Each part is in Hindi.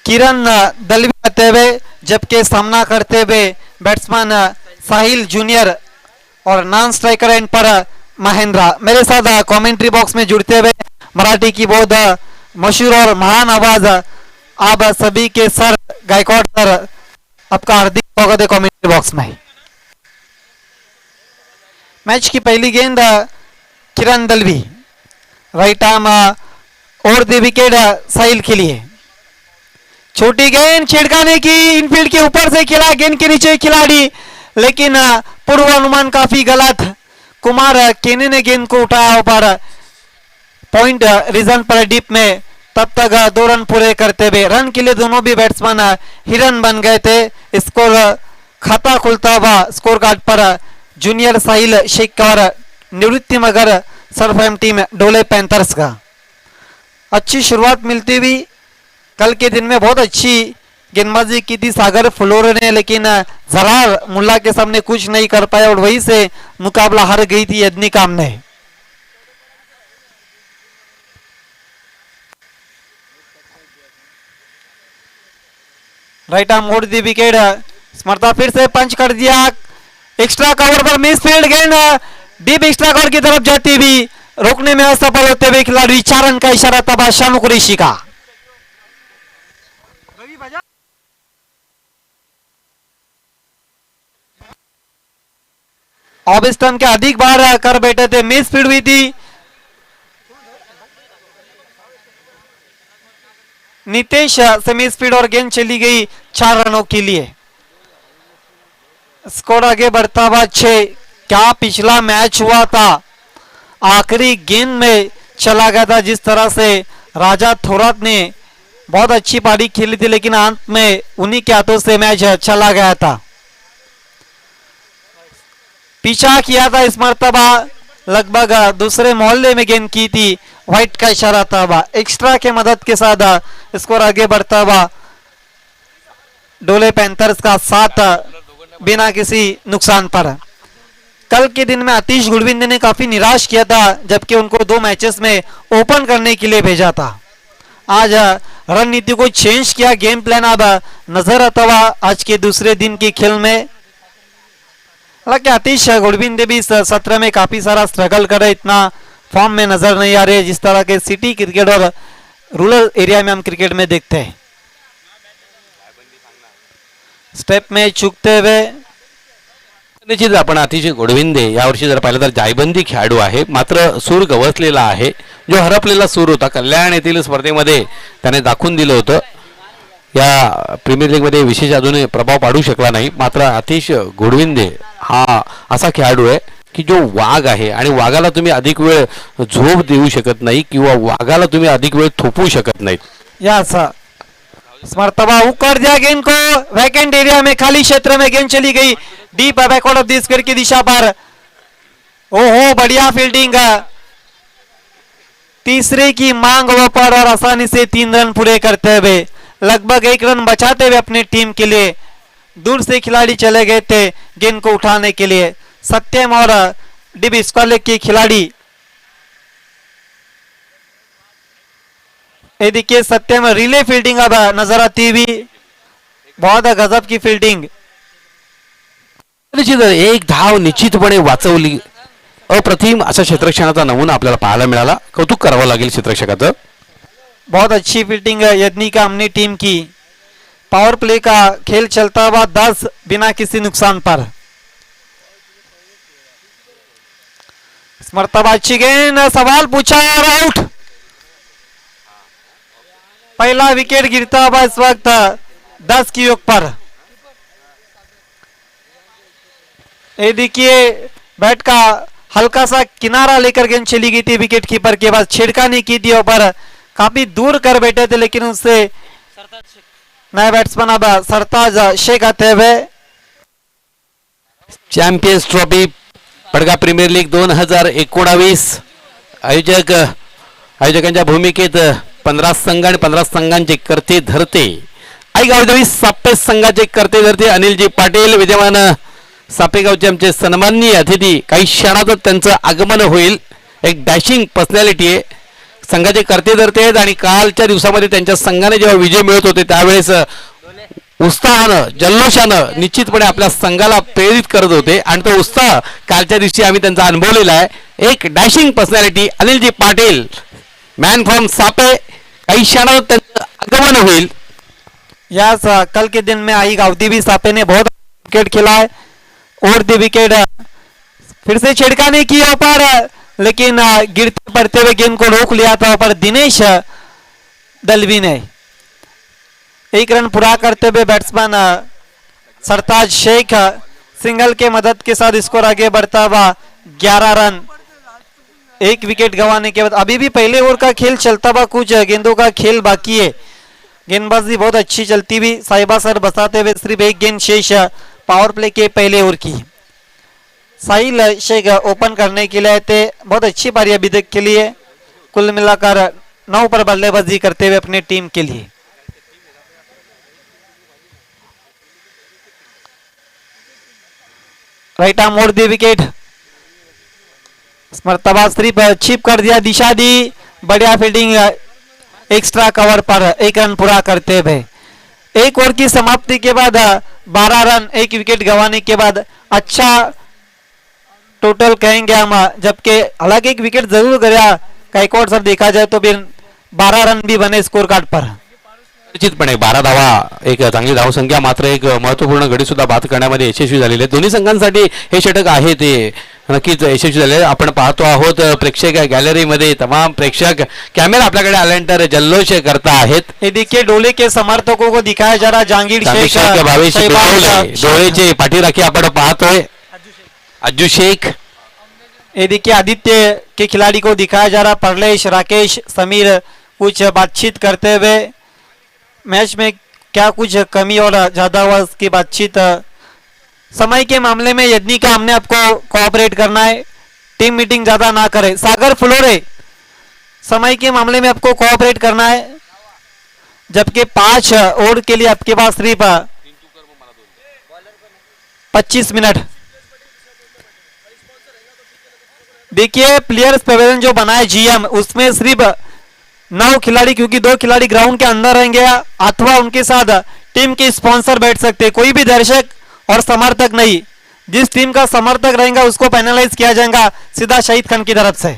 किरण दलवी आते हुए, जबकि सामना करते हुए बैट्समैन साहिल जूनियर और नॉन स्ट्राइकर एंड पर महेंद्रा। मेरे साथ कमेंट्री बॉक्स में जुड़ते हुए मराठी की बहुत मशहूर और महान आवाज आप सभी के सर गायकवाड़ सर, आपका हार्दिक स्वागत है कमेंट्री बॉक्स में। मैच की पहली गेंद किरण दलवी, राइट आर्म और द विकेट साहिल के लिए। छोटी गेंद छिड़काने की, इनफील्ड के ऊपर से खेला, गेंद के नीचे खिलाड़ी, लेकिन पूर्वानुमान काफी गलत। कुमार केने ने गेंद को उठाया ऊपर पॉइंट रीजन पर डीप में, तब तक 2 रन पूरे करते हुए रन के लिए दोनों भी बैट्समैन हिरन बन गए थे। स्कोर खाता खुलता हुआ स्कोर कार्ड पर जूनियर साहिल शेख और निवृत्ति मगर सरफराम टीम डोले पैंथर्स का। अच्छी शुरुआत मिलती हुई, कल के दिन में बहुत अच्छी गेंदबाजी की थी सागर फ्लोरे ने, लेकिन जरार मुल्ला के सामने कुछ नहीं कर पाया और वहीं से मुकाबला हार गई थी यदनी काम ने। राइट आर्म मोड़ दी विकेट, स्मृता फिर से पंच कर दिया, एक्स्ट्रा कवर पर मिस फील्ड गेंद डीप एक्स्ट्रा कवर की तरफ जाती हुई रोकने में असफल होते हुए खिलाड़ी 4 रन का इशारा तबाह शानु कुरैशी का। ऑफ स्टंप के अधिक बार कर बैठे थे, मिस फील्ड हुई थी। नितेश से मिस फील्ड और गेंद चली गई 4 रनों के लिए। स्कोर आगे बढ़ता हुआ 6। क्या पिछला मैच हुआ था, आखिरी गेंद में चला गया था। जिस तरह से राजा थोरात ने बहुत अच्छी पारी खेली थी, लेकिन अंत में उन्हीं के हाथों से मैच चला गया था। पीछा किया था इस मर्तबा, लगभग दूसरे मोहल्ले में गेंद की थी, व्हाइट का इशारा था। एक्स्ट्रा के मदद के साथ स्कोर आगे बढ़ता हुआ डोले पैंथर्स का 7 बिना किसी नुकसान पर। कल के दिन में आतिश गुरविंद ने काफी निराश किया था, जबकि उनको 2 मैचेस में ओपन करने के लिए भेजा था। आज रणनीति को चेंज किया, गेम प्लान अब नजर आता हुआ आज के दूसरे दिन की खेल में। हालांकि आतिश गुरविंद भी इस सत्र में काफी सारा स्ट्रगल कर रहे, इतना फॉर्म में नजर नहीं आ रहे जिस तरह के सिटी क्रिकेट और रूरल एरिया में हम क्रिकेट में देखते हैं। स्टेप में चुकते हुए निश्चित आपण अतिशय गोडविंदे यावर्षी जर पाहिलं तर जायबंदी खेळाडू आहे, मात्र सूर गवसलेला आहे। जो हरपलेला सूर होता कल्याण येथील स्पर्धेमध्ये त्याने दाखवून दिलं होतं, या प्रीमियर लीग मध्ये विशेष अजून प्रभाव पाडू शकला नाही। मात्र अतिशय गोडविंदे हा असा खेळाडू आहे की जो वाघ आहे आणि वाघाला तुम्ही अधिक वेळ झोप देऊ शकत नाही किंवा वाघाला तुम्ही अधिक वेळ थोपवू शकत नाही। या स्मर्तबा कर दिया गेंद को, वैकेंट एरिया में खाली क्षेत्र में गेंद चली गई deep backward of the square की दिशा पर। ओहो बढ़िया फील्डिंग, तीसरे की मांग पर और आसानी से 3 रन पूरे करते हुए लगभग 1 रन बचाते हुए अपनी टीम के लिए दूर से खिलाड़ी चले गए थे गेंद को उठाने के लिए। सत्यम और डीप स्क्वायर के खिलाड़ी, ये देखिए सत्यम रिले फील्डिंग अब नजर आती हुई, बहुत गजब की फील्डिंग। निश्चित एक धाव निश्चितपणे वाचवली, अप्रतिम अशा क्षेत्ररक्षणाचा नमुना आपल्याला पाहायला मिळाला, कौतुक करावं लागेल क्षेत्ररक्षकाचं। बहुत अच्छी फील्डिंग यदनी का हमने टीम की। पावर प्ले का खेल चलता हुआ 10 बिना किसी नुकसान पर। स्मर्तबा अच्छी गेंद, सवाल पूछा और आउट। पहला विकेट गिरता हुआ इस वक्त 10 की योग पर। ये देखिए बैट का हल्का सा किनारा लेकर गेंद चली गई थी विकेट कीपर के पास, छिड़कानी की थी ऊपर, काफी दूर कर बैठे थे, लेकिन उससे नए बैट्समैन अब सरताज शेख आते हुए। चॅम्पियन्स ट्रॉफी पडगा प्रीमियर लीग 2019 आयोजकांच्या भूमिकेत 15 संघ आणि 15 संघांचे करते धरते आईगावदेवी साप्पे संघाचे करते धरते अनिलजी पाटील विद्यमान सापेगावचे आमचे सन्माननीय अतिथी। काही क्षणातच त्यांचं आगमन होईल। एक डॅशिंग पर्सनॅलिटी आहे, संघाचे करते धरते आहेत आणि कालच्या दिवसामध्ये त्यांच्या संघाने जेव्हा विजय मिळत होते त्यावेळेस उत्साहानं जल्लोषानं निश्चितपणे आपल्या संघाला प्रेरित करत होते आणि तो उत्साह कालच्या दिवशी आम्ही त्यांचा अनुभवलेला आहे. एक dashing personality Anilji Patil man from Sape, काही क्षणात त्यांचं आगमन होईल. यस कल के दिन में आई गावती भी सापे ने बहुत विकेट खेला है और दी विकेट फिर से छिड़काने की ऊपर, लेकिन गिरते पड़ते हुए गेंद को रोक लिया था ऊपर दिनेश दलवी ने. एक रन पूरा करते हुए बैट्समैन सरताज शेख सिंगल के मदद के साथ स्कोर आगे बढ़ता हुआ 11 रन. एक विकेट गंवाने के बाद अभी भी पहले ओवर का खेल चलता हुआ, कुछ गेंदों का खेल बाकी है. गेंदबाजी बहुत अच्छी चलती हुई, साहिबा सर बताते हुए सिर्फ एक गेंद शेष पावर प्ले के पहले ओवर की. साहिल शेख ओपन करने के लिए आए थे. बहुत अच्छी पारी अभी तक के लिए, कुल मिलाकर 9 पर बल्लेबाजी करते हुए अपनी टीम के लिए. राइट आर्म मोड़ दी विकेट, मर्तबा सिर्फ छिप कर दिया, दिशा दी, बढ़िया फील्डिंग एक्स्ट्रा कवर पर एक रन पूरा करते हुए. एक ओवर की समाप्ति के बाद 12 रन, एक विकेट गंवाने के बाद अच्छा टोटल कहेंगे हम, जबकि हालांकि एक विकेट जरूर गया गायकवाड सर, देखा जाए तो फिर 12 रन भी बने स्कोर कार्ड पर. निश्चितपणे 12 धावा एक चांगली धावसंख्या, मात्र एक महत्वपूर्ण गडी सुद्धा बाद करण्यामध्ये यशस्वी झालेले. दोन्ही संघांसाठी हे षटक आहे ते नक्कीच यशस्वी झाले. आपण पाहतो आहोत प्रेक्षक गॅलरीमध्ये तमाम प्रेक्षक कॅमेरा आपल्याकडे आल्यानंतर जल्लोष करता आहेत. ये देखिए डोले के समर्थकों को दिखाया जा रहा, जहांगीर शेख, भावेश डोळेचे पाठीराखी आपण पाहतोय, अज्जू शेख. ये देखिए आदित्य के खिलाड़ी को दिखाया जा रहा, परलेश, राकेश, समीर कुछ बातचीत करते हुए. मैच में क्या कुछ कमी और ज्यादा हुआ उसकी बातचीत. समय के मामले में यदि का हमने आपको कोऑपरेट करना है, टीम मीटिंग ज्यादा ना करे. सागर फ्लोरे, समय के मामले में आपको कोऑपरेट करना है, जबकि 5 ओवर के लिए आपके पास सिर्फ 25 मिनट. देखिए प्लेयर्स पेवेलियन जो बना है जीएम, उसमें सिर्फ 9 खिलाड़ी, क्योंकि 2 खिलाड़ी ग्राउंड के अंदर रहेंगे अथवा उनके साथ टीम के स्पॉन्सर बैठ सकते. कोई भी दर्शक और समर्थक नहीं. जिस टीम का समर्थक रहेगा उसको पेनलाइज किया जाएगा सीधा शहीद खान की तरफ से.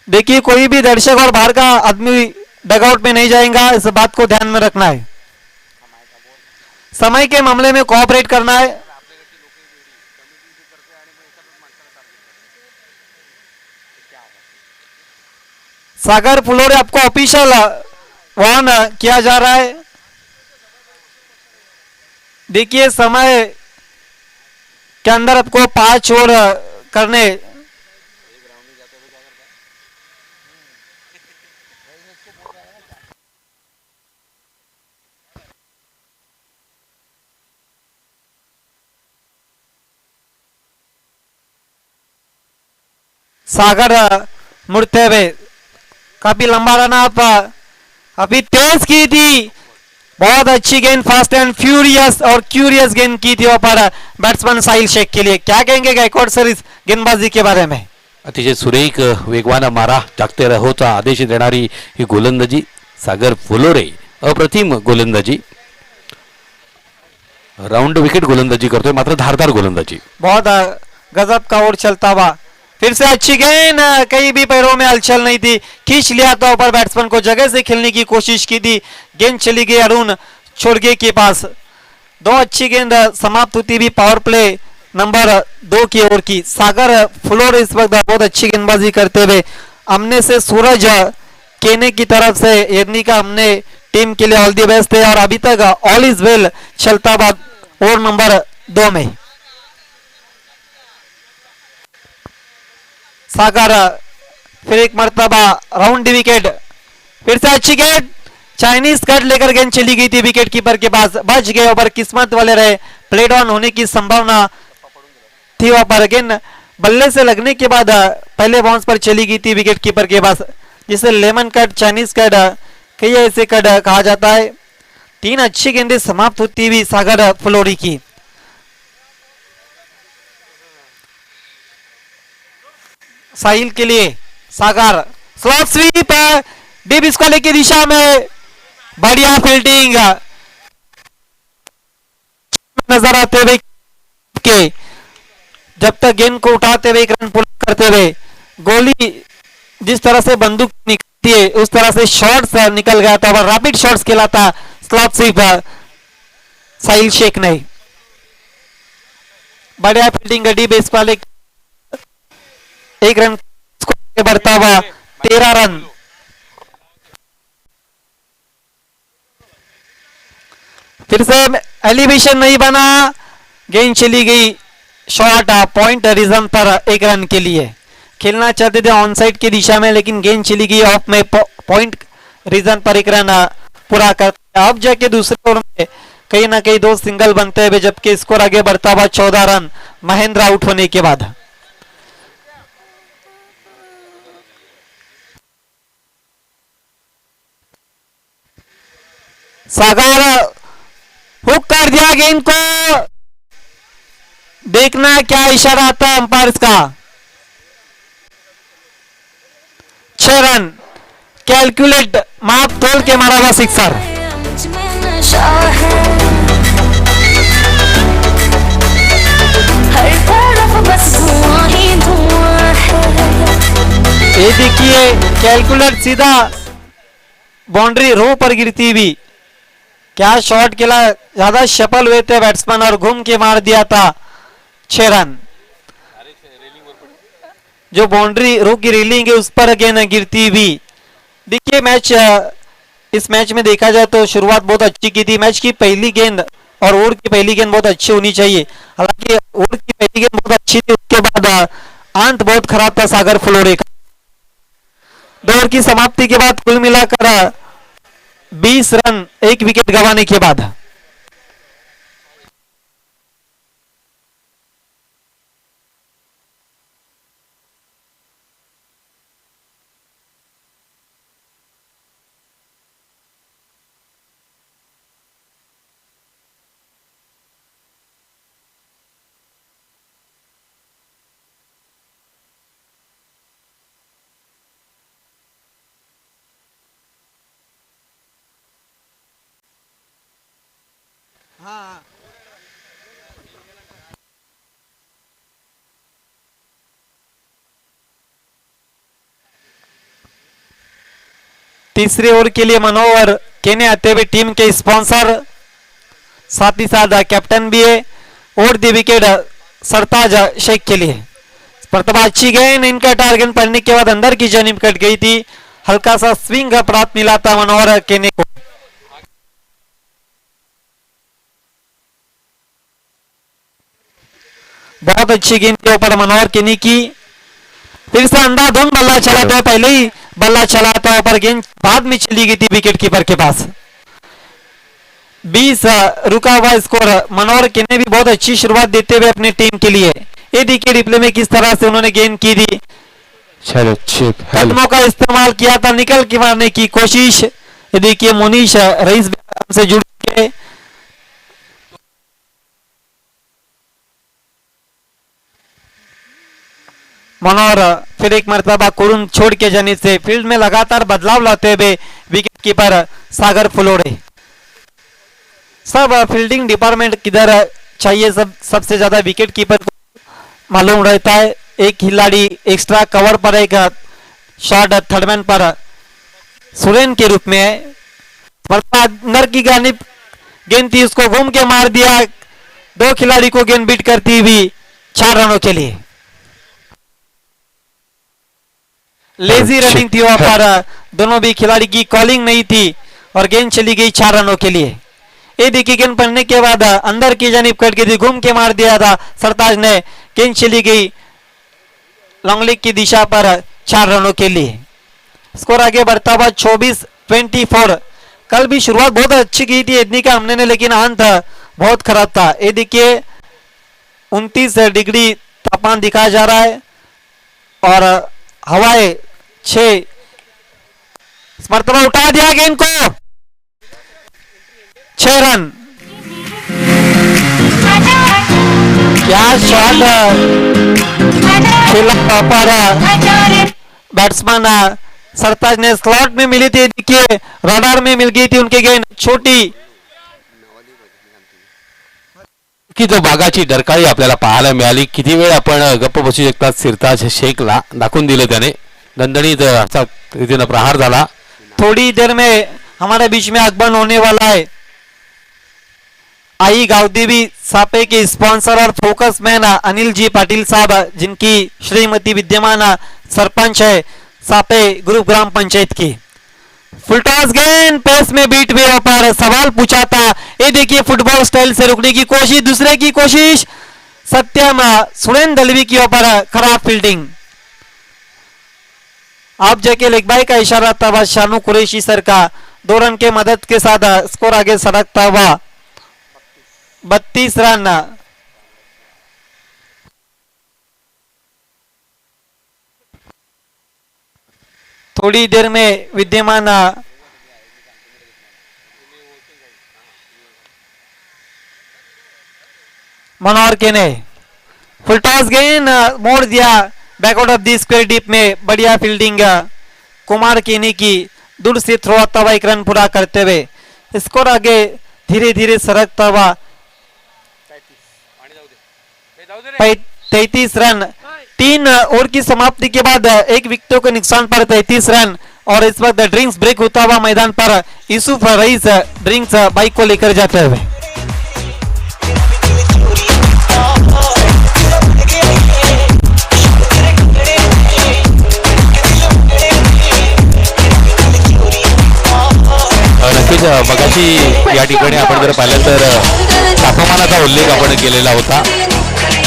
देखिए कोई भी दर्शक और बाहर का आदमी डगआउट में नहीं जाएगा, इस बात को ध्यान में रखना है. समय के मामले में कोऑपरेट करना है. सागर फ्लोरे आपको ऑफिशियल वार्न किया जा रहा है. देखिए समय के अंदर आपको 5 ओवर करने. सागर मुड़ते हुए, काफी लंबा रन आप अभी तेज की थी, बहुत अच्छी गेंद, फास्ट एंड फ्यूरियस और क्यूरियस गेंद की थी पर बैट्समैन साहिल शेख के लिए. क्या कहेंगे गायकवाड सर इस गेंदबाजी के बारे में? अतिशय सुरेख वेगवान मारा जागते रहोचा आदेश देणारी ही गोलंदाजी सागर फ्लोरे, अप्रतिम गोलंदाजी, राउंड विकेट गोलंदाजी करतोय, मात्र धारदार गोलंदाजी. बहुत गजब का ओवर चलता हुआ, फिर से अच्छी गेंद, कहीं भी पैरों में हलचल नहीं थी, खींच लिया था ऊपर, बैट्समैन को जगह से खेलने की कोशिश की थी, गेंद चली गई अरुण छोड़गे के पास. 2 अच्छी गेंद समाप्त होती भी पावर प्ले नंबर 2 की ओर की. सागर फ्लोर इस वक्त बहुत अच्छी गेंदबाजी करते हुए, हमने से सूरज केने की तरफ से यदि का हमने टीम के लिए ऑल दी बेस्ट है और अभी तक ऑल इज वेल चलता हुआ ओवर नंबर 2 में. सागर फिर एक मर्तबा राउंड विकेट, फिर से अच्छी गेंद, चाइनीज कट लेकर गेंद चली गई थी विकेट कीपर के पास, बच गए और किस्मत वाले रहे, प्लेड ऑन होने की संभावना थी वहां पर. गेंद बल्ले से लगने के बाद पहले बाउंस पर चली गई थी विकेट कीपर के पास, जिसे लेमन कट, चाइनीज कट, कई ऐसे कट कहा जाता है. 3 अच्छी गेंदें समाप्त होती हुई सागर फ्लोरी की. साहिल के लिए सागर स्लॉट स्वीप डीप स्क्वायर की दिशा में बढ़िया फील्डिंग नजर आते हुए के जब तक गेंद को उठाते हुए एक रन पुल करते हुए गोली जिस तरह से बंदूक निकलती है उस तरह से शॉट्स निकल गया था और रैपिड शॉट्स खेला था स्लॉट स्वीप साहिल शेख ने बढ़िया फील्डिंग डी बेस वाले एक रन बढ़ता हुआ 13 रन फिर से एलिवेशन नहीं बना गेंद चली गई शॉट पॉइंट रीजन पर एक रन के लिए खेलना चाहते थे ऑन साइड की दिशा में लेकिन गेंद चली गई ऑफ में पॉइंट रीजन पर एक रन पूरा करते अब जाके दूसरे ओवर में कहीं ना कहीं 2 सिंगल बनते हुए जबकि स्कोर आगे बढ़ता हुआ 14 रन महेंद्र आउट होने के बाद सागर हुक कर दिया गेंद को देखना क्या इशारा आता है अंपायर का 6 रन कैलकुलेट माप तोल के मारा हुआ सिक्सर ये देखिए कैलकुलेट सीधा बाउंड्री रो पर गिरती हुई क्या शॉट खेला ज्यादा सफल हुए थे बैट्समैन और घूम के मार दिया था 6 रन जो बाउंड्री रो की रेलिंग है उस पर गेंद गिरती हुई देखिए मैच इस मैच में देखा जाए तो शुरुआत बहुत अच्छी की थी मैच की पहली गेंद और ओवर की पहली गेंद बहुत अच्छी होनी चाहिए हालांकि ओवर की पहली गेंद बहुत अच्छी थी उसके बाद अंत बहुत खराब था सागर फ्लोरे का 2 ओवर की समाप्ति के बाद कुल मिलाकर 20 रन 1 विकेट गंवाने के बाद हाँ तीसरे ओवर के लिए मनोहर केने आते हुए टीम के स्पॉन्सर साथ ही साथ कैप्टन भी है और दी विकेट सरताज शेख के लिए प्रतिभा अच्छी गेंद इनका टारगेट पड़ने के बाद अंदर की जनीब कट गई थी हल्का सा स्विंग प्राप्त मिला था मनोहर केने को बहुत अच्छी गेंद के ऊपर मनोहर केनी की फिर से अंधाधुंध बल्ला चला था पहले ही बल्ला चला था ऊपर गेंद बाद में चली गई थी विकेट कीपर के पास 20 रुका हुआ स्कोर मनोहर केने भी बहुत अच्छी शुरुआत देते हुए अपने टीम के लिए ये देखिए रिप्ले में किस तरह से उन्होंने गेंद की थी कदमों का इस्तेमाल किया था निकल के मारने की कोशिश ये देखिए मोनीश रईस से जुड़ के मनोहर फिर एक मरतबा कुरुन छोड़ के जाने से फील्ड में लगातार बदलाव लाते हुए विकेट कीपर सागर फुलोड़े सब फील्डिंग डिपार्टमेंट किधर चाहिए सबसे ज्यादा विकेट कीपर को मालूम रहता है एक खिलाड़ी एक्स्ट्रा कवर पर एक शॉट थर्डमैन पर सुरेन के रूप में अंदर की गेंद थी उसको घूम के मार दिया 2 खिलाड़ी को गेंद बीट करती हुई 4 रनों के लिए लेजी रनिंग थी वहां पर दोनों भी खिलाड़ी की कॉलिंग नहीं थी और गेंद चली गई 4 रनों के लिए ये देखिए गेंद पड़ने के बाद अंदर की जानिब कट गई थी घूम के मार दिया था सरताज ने गेंद चली गई लॉन्ग लेग की दिशा पर 4 रनों के लिए स्कोर आगे बढ़ता हुआ 24-24 कल भी शुरुआत बहुत अच्छी की थी इतनी का हमने ने लेकिन अंत बहुत खराब था ये देखिए 29 डिग्री तापमान दिखाया जा रहा है और हवाएं 6 मरतबा उठा दिया गेंद को 6 रन क्या शॉट खेला पर बैट्समैन सरताज ने स्लॉट में मिली थी, देखिए रडार में मिल गई थी उनके गेंद छोटी की तो बागाची डरकाळी आपल्याला पाहायला मिळाली. किती वेळ आपण गप्प बसू शकतात सिरताज शेखला दाखवून दिलं त्याने. दणदणीत असा रीतीनं प्रहार झाला. थोड़ी देर में हमारे बीच में आगमन होने वाला है आई गावदेवी सापे के स्पॉन्सर और फोकस मैन अनिल जी पाटिल साहब, जिनकी श्रीमती विद्यमान सरपंच है सापे ग्रुप ग्राम पंचायत की. फुलटॉस गेंद पेस में बीट हुए पर सवाल पूछा था. ये देखिए फुटबॉल स्टाइल से रुकने की कोशिश, दूसरे की कोशिश सत्यम सुरेंद्र दलवी की ऊपर खराब फील्डिंग. आप जैके लेग बाई का इशारा था शानू कुरैशी सर का. 2 रन के मदद के साथ स्कोर आगे सरकता हुआ 32 रन. थोड़ी देर में विद्यमान मनोहर के ने फुलटॉस गेंद मोड़ दिया backward of the square deep में. बढ़िया फील्डिंग कुमार केनी की. दूर से थ्रो आता हुआ 1 रन पूरा करते हुए स्कोर आगे धीरे धीरे सरकता हुआ 33 रन. 3 ओवर की समाप्ति के बाद 1 विकेटों के नुकसान पर 33 रन. और इस वक्त ड्रिंक्स ब्रेक होता हुआ मैदान पर यूसुफ रईस ड्रिंक्स बाइक को लेकर जाते हुए. नक्कीच मगाशी या ठिकाणी आपण जर पाहिलं तर तापमानाचा उल्लेख आपण केलेला होता.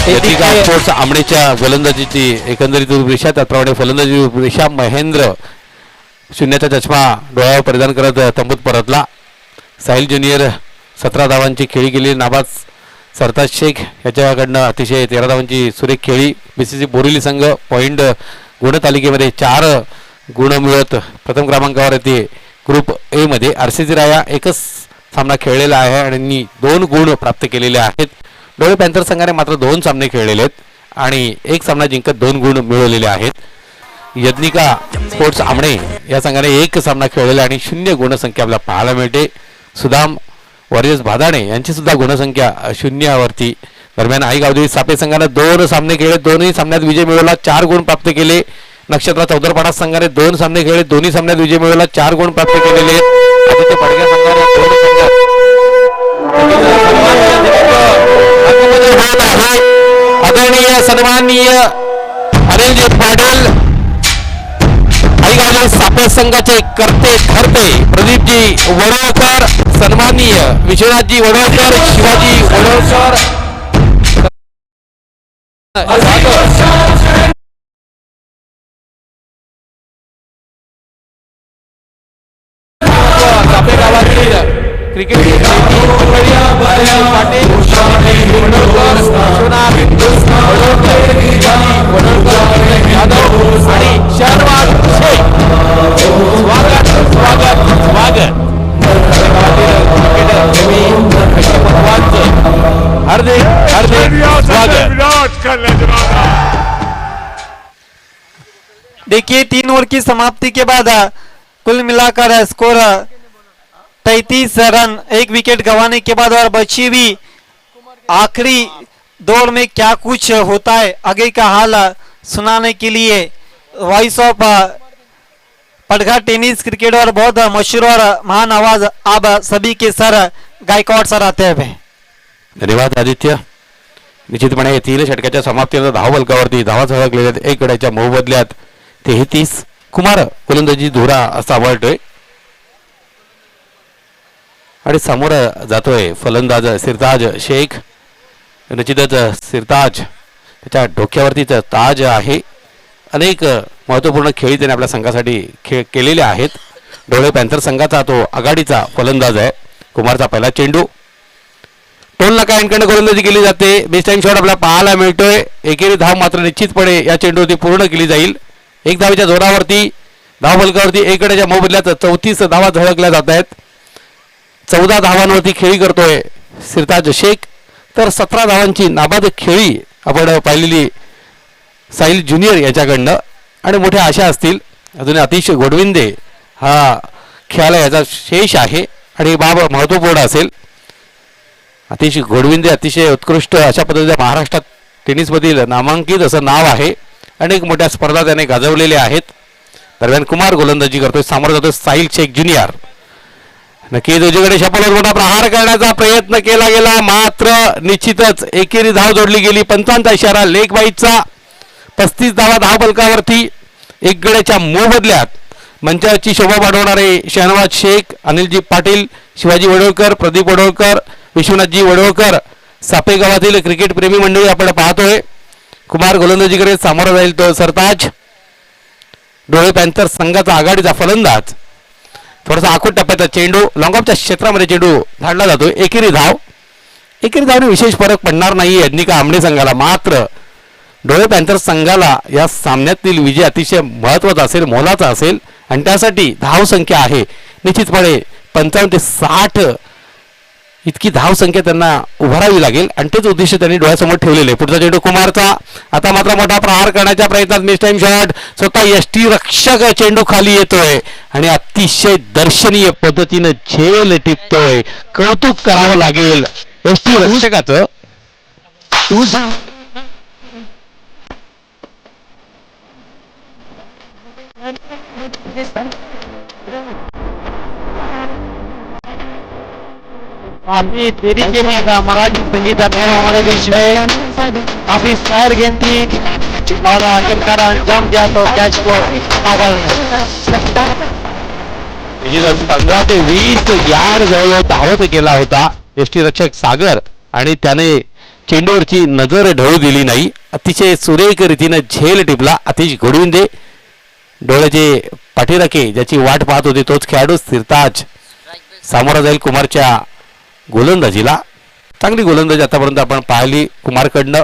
यतिका स्पोर्ट्स आमणेच्या गोलंदाजीची एकंदरीत रेषा, त्याप्रमाणे फलंदाजी रेषा महेंद्र शून्याचा चष्मा डोळ्यावर परिधान करत तंबूत परतला. साहिल ज्युनियर 17 धावांची खेळी केली. नाबाद सरताज शेख याच्याकडनं अतिशय 13 धावांची सुरेख खेळी. बीसीसी बोरिवली संघ पॉईंट गुणतालिकेमध्ये 4 गुण मिळत प्रथम क्रमांकावर येते. ग्रुप ए मध्ये आरसीसी राया एकच सामना खेळलेला आहे आणि 2 गुण प्राप्त केलेले आहेत. डोळे पॅन्थर संघाने मात्र 2 सामने खेळलेले आहेत आणि 1 सामना जिंकत 2 गुण मिळवलेले आहेत. यज्ञिका स्पोर्ट्स आमणे या संघाने 1 सामना खेळलेला आणि 0 गुणसंख्या आपल्याला पाहायला मिळते. सुदाम वॉरियर्स भादाणे यांची सुद्धा गुणसंख्या 0 वरती. दरम्यान आई गावदेवी सापे संघाने 2 सामने खेळले, 2ही सामन्यात विजय मिळवला, 4 गुण प्राप्त केले. नक्षत्रा चौदरपाडा संघाने 2 सामने खेळले, 2ही सामन्यात विजय मिळवला, 4 गुण प्राप्त केलेले आहेत. आदित्य पडग्या संघाने 2 सामन्यात आदरणीय सन्माननीय अनिलजी पाटील आई गावदेवी सापे संघाचे करते ठरते प्रदीपजी वडोळकर, सन्माननीय विश्वनाथजी वडोळकर, शिवाजी वडोळकर सापे गावातील क्रिकेट हार्दिक देखिए 3 ओवर की समाप्ति के बाद कुल मिलाकर स्कोर 33 रन, 1 विकेट गंवाने के बाद और बची हुई आखिरी दौर में क्या कुछ होता है आगे का हाल सुनाने के लिए वॉइस ऑफ पटघा टेनिस क्रिकेट और बहुत मशहूर और महान आवाज आप सभी के सर गायकवाड सर आते हैं. धन्यवाद आदित्य. निश्चितपणे 3 षटकाच्या समाप्तीनंतर धावफलकावरती धावा झळकलेल्या आहेत. 1 गड्याच्या मोबदल्यात 33. कुमार गोलंदाजी धुरा सांभाळतोय आणि समोर जातोय फलंदाज सिरताज शेख. निश्चितच सिरताज त्याच्या डोक्यावरतीच ताज आहे. अनेक महत्त्वपूर्ण खेळी त्याने आपल्या संघासाठी केलेले आहेत. डोळे पॅन्थर संघाचा तो आघाडीचा फलंदाज आहे. कुमारचा पहिला चेंडू टोल नाका यांकडनं गोलंदाजी केली जाते. बेस्ट टाइम शॉट आपल्याला पाहायला मिळतोय. एकेरी धाव मात्र निश्चितपणे या चेंडूवरती पूर्ण केली जाईल. 1 धावेच्या जोरावरती धावफलकावरती 1 गड्याच्या मोबदल्यात 34 धावा झळकल्या जात आहेत. 14 धावांवरती खेळी करतोय सिरताज शेख, तर 17 धावांची नाबाद खेळी आपण पाहिलेली साहिल ज्युनियर याच्याकडनं आणि मोठ्या आशा असतील अजून अतिश गोडविंदे हा खेळायला याचा शेष आहे आणि बाब महत्त्वपूर्ण असेल. अतिशय गोडविंदे अतिशय उत्कृष्ट अशा पद्धतीने महाराष्ट्रात टेनिसमधील नामांकित असं नाव आहे. अनेक मोठ्या स्पर्धा त्याने गाजवलेल्या आहेत. दरम्यान कुमार गोलंदाजी करतोय, सामोरं जातोय साहिल शेख ज्युनियर. नक्कीच उजवीकडे शपल मोठा प्रहार करण्याचा प्रयत्न केला गेला, मात्र निश्चितच एकेरी धाव जोडली गेली. पंचांचा इशारा लेग बाईटचा. 35 धावा धाव फलकावरती. एक गड्याच्या मोबदल्यात मंचाची शोभा वाढवणारे शहनवाज शेख, अनिलजी पाटील, शिवाजी वडोळकर, प्रदीप वडोळकर, विश्वनाथजी वडोळकर, सापे गावातील क्रिकेट प्रेमी मंडळी आपण पाहतोय. कुमार गोलंदाजीकडे सामोरा जाईल तो सरताज. डोळे पॅन्थर संघाचा आघाडीचा फलंदाज. थोडासा आखूट टप्प्याचा चेंडू लॉंग ऑफच्या क्षेत्रामध्ये चेंडू धाडला जातोय. एकेरी धाव. एकेरी धावने विशेष फरक पडणार नाही यज्ञिका आमणे संघाला, मात्र डोळे पॅन्थर संघाला या सामन्यातील विजय अतिशय महत्त्वाचा असेल, मोलाचा असेल आणि त्यासाठी धाव संख्या आहे निश्चितपणे 55 ते 60 इतकी धाव संख्या त्यांना उभारावी लागेल आणि तेच उद्दिष्ट त्यांनी डोळ्यासमोर ठेवलेले. पुढचा चेंडू कुमारचा. आता मात्र मोठा प्रहार करण्याच्या प्रयत्नात मिस टाइम शॉट. स्वतः यष्टी रक्षक चेंडू खाली येतोय आणि अतिशय दर्शनीय पद्धतीनं झेल टिपतोय. कौतुक करावं लागेल यष्टी रक्षकाचं. अभी देरी केली मराठी संगीतात हमारे देश में काफी शायर गेंदी और आखिरकार अंजाम दिया तो कैच को पागल पंधरा ते 20 यार्ड जवळ धावत केला होता यष्टीरक्षक सागर आणि त्याने चेंडूवरची नजर ढळू दिली नाही. अतिशय सुरेख रीतीनं झेल टिपला अतिश गोडविंदे. डोळ्याचे पाठीराखे ज्याची वाट पाहत होते तोच खेळाडू सिरताज सामोरा जाईल कुमारच्या गोलंदाजीला. चांगली गोलंदाजी आतापर्यंत आपण पाहिली कुमारकडनं.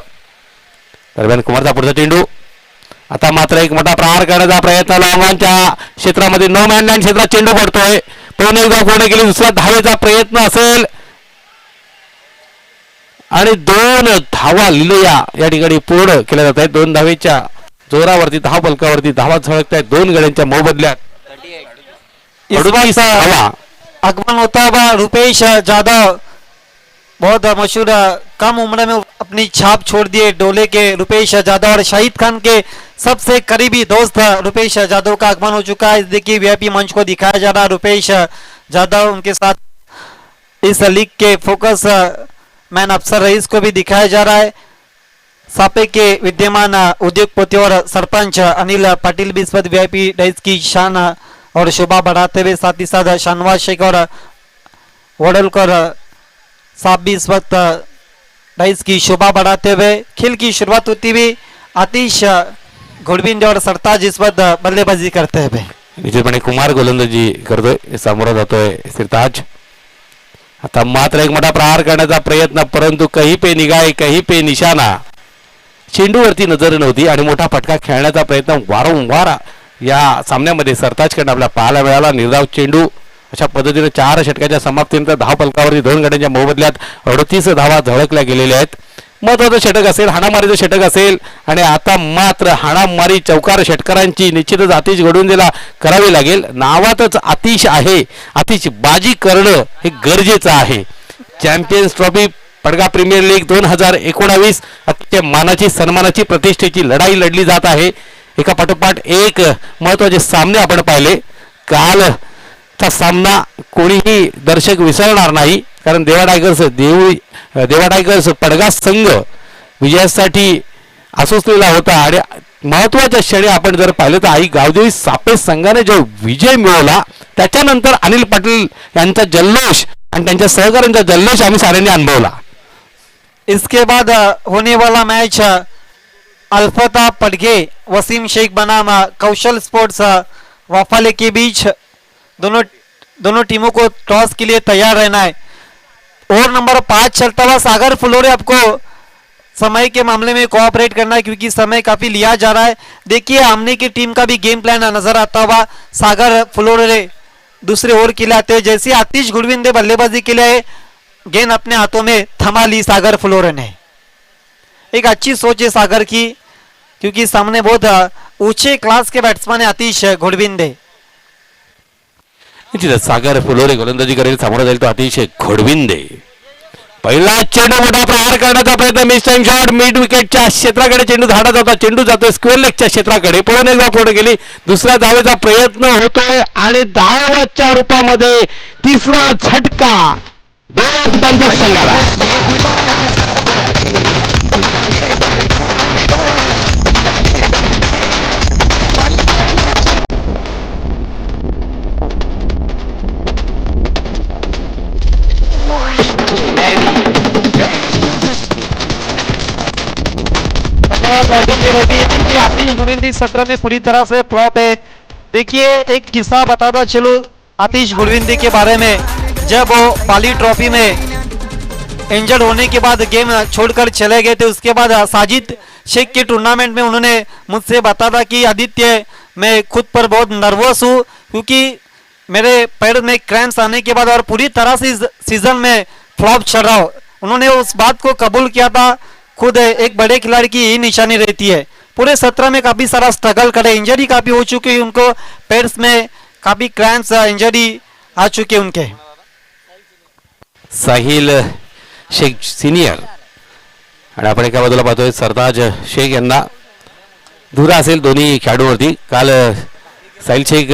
दरम्यान कुमारचा पुढचा चेंडू. आता मात्र एक मोठा प्रहार करण्याचा प्रयत्न लॉंगॉनच्या क्षेत्रामध्ये नो मॅन लँड क्षेत्रात चेंडू पडतोय. पावणे एक धाव पूर्ण केली. दुसरा धावेचा प्रयत्न असेल आणि 2 धावा लिलया या ठिकाणी पूर्ण केल्या जात आहेत. 2 धावेच्या जोरावरती धाव फलकावरती धावा झळकत आहेत 2 गड्यांच्या मोबदल्यात. 38 धावा. आगमन होता हुआ रुपेश यादव, बहुत मशहूर कम उम्र में अपनी छाप छोड़ दिए डोले के रुपेश यादव और शाहिद खान के सबसे करीबी दोस्त रुपेश यादव का आगमन हो चुका है. देखिए वीआईपी मंच को दिखाया जा रहा है रुपेश यादव, उनके साथ इस लीग के फोकस मैन अफसर रईस को भी दिखाया जा रहा है. सापे के विद्यमान उद्योगपति और सरपंच अनिल पाटिल भी इस वक्त वीआईपी डाइस की शान और शोभा बढ़ाते हुए, साथ ही साथ शाहनवाज शेख और वडोलकर साहब भी इस वक्त डाइस की शोभा बढ़ाते हुए खेल की शुरुआत होती हुई आतिश घोड़बिंदे और सरताज इस वक्त बल्लेबाजी करते हुए. निश्चितपणे कुमार गोलंदाजी करतोय, सामोरा जातोय सिरताज. आता मात्र एक मोठा प्रहार करण्याचा प्रयत्न, परंतु कहीं पे निगाह कहीं पे निशाणा. चेंडूवरती नजर नव्हती आणि मोठा फटका खेळण्याचा प्रयत्न वारंवार या सामन्यामध्ये सरताजकडनं आपल्याला पाहायला मिळाला. निर्धाव चेंडू अशा पद्धतीने 4 षटकाच्या समाप्तीनंतर धाव फलकावरती 2 गड्यांच्या मोबदल्यात 38 धावा झळकल्या गेलेल्या आहेत. महत्वाचं षटक असेल, हाणामारीचं षटक असेल आणि आता मात्र हाणामारी चौकार षटकारांची निश्चितच आतिश गोडविंदेला करावी लागेल. नावातच आतिश आहे, आतिश बाजी करणं हे गरजेचं आहे. चॅम्पियन्स ट्रॉफी पडगा प्रीमियर लीग 2019 अत्यंत मानाची सन्मानाची प्रतिष्ठेची लढाई लढली जात आहे. एका पाठोपाठ एक महत्वाचे सामने आपण पाहिले. कालचा सामना कोणीही दर्शक विसरणार नाही, कारण देवा टायगर्स पडगा संघ विजयासाठी आसुसलेला होता आणि महत्वाच्या क्षणी आपण जर पाहिलं तर आई गावदेवी सापे संघाने जो विजय मिळवला त्याच्यानंतर अनिल पाटील यांचा जल्लोष आणि त्यांच्या सहकाऱ्यांचा जल्लोष आम्ही साऱ्यांनी अनुभवला. इसके बाद होने वाला मैच अल्फता पडगे वसीम शेख बनाम कौशल स्पोर्ट्स वाफाले के बीच. दोनों टीमों को टॉस के लिए तैयार रहना है. ओवर नंबर 5 चलता हुआ सागर फुलोरे, आपको समय के मामले में कोऑपरेट करना है क्योंकि समय काफी लिया जा रहा है. देखिए आमने की टीम का भी गेम प्लान नजर आता हुआ. सागर फुलोरे दूसरे ओवर के लिए आते हैं. जैसे आतिश गुड़विंदे बल्लेबाजी के लिए गेंद अपने हाथों में थमा ली सागर फुलोरे ने. एक अच्छी सोच है सागर की, क्योंकि सामने बहुत ऊंचे क्लास के बैट्समैन है आतिश घोडविंदे. निश्चितच सागर फुलोरे गोलंदाजी करेल, सामोरा जाईल तो अतिशय घोडविंदे. पहिला चेंडू मोठा प्रहार करण्याचा प्रयत्न, मिस टाइम शॉट, मिड विकेटच्या क्षेत्राकडे चेंडू धाडत होता, चेंडू जातोय स्क्वेअर लेगच्या क्षेत्राकडे, पळून एकदा पुढे गेली, दुसऱ्या धावेचा प्रयत्न होतोय आणि धावाच्या रूपामध्ये तिसरा झटका दोन संघाला. आतिश घोडविंदे 17 में पूरी तरह से फ्लॉप है. देखिए एक किस्सा बताता चलो आतिश घोडविंदे के बारे में. जब वो पाली ट्रॉफी में इंजर्ड होने के बाद गेम छोड़कर चले गए थे, उसके बाद साजिद शेख के टूर्नामेंट में उन्होंने मुझसे बताया था कि आदित्य मैं खुद पर बहुत नर्वस हूँ क्योंकि मेरे पैर में क्रैम्प्स आने के बाद और पूरी तरह से सीजन में फ्लॉप चल रहा हूँ. उन्होंने उस बात को कबूल किया था. खुद एक बड़े खिलाड़ी की यही निशानी रहती है. पूरे 17 में काफी सारा स्ट्रगल करे, इंजरी काफी हो चुकी है उनको, पैर्स में काफी क्रैम्प्स इंजरी आ चुके उनके. साहिल शेख सिनियर आणि आपण एका बाजूला पाहतोय सरताज शेख यांना धुरा असेल दोन्ही खेळाडूंवरती. काल साहिल शेख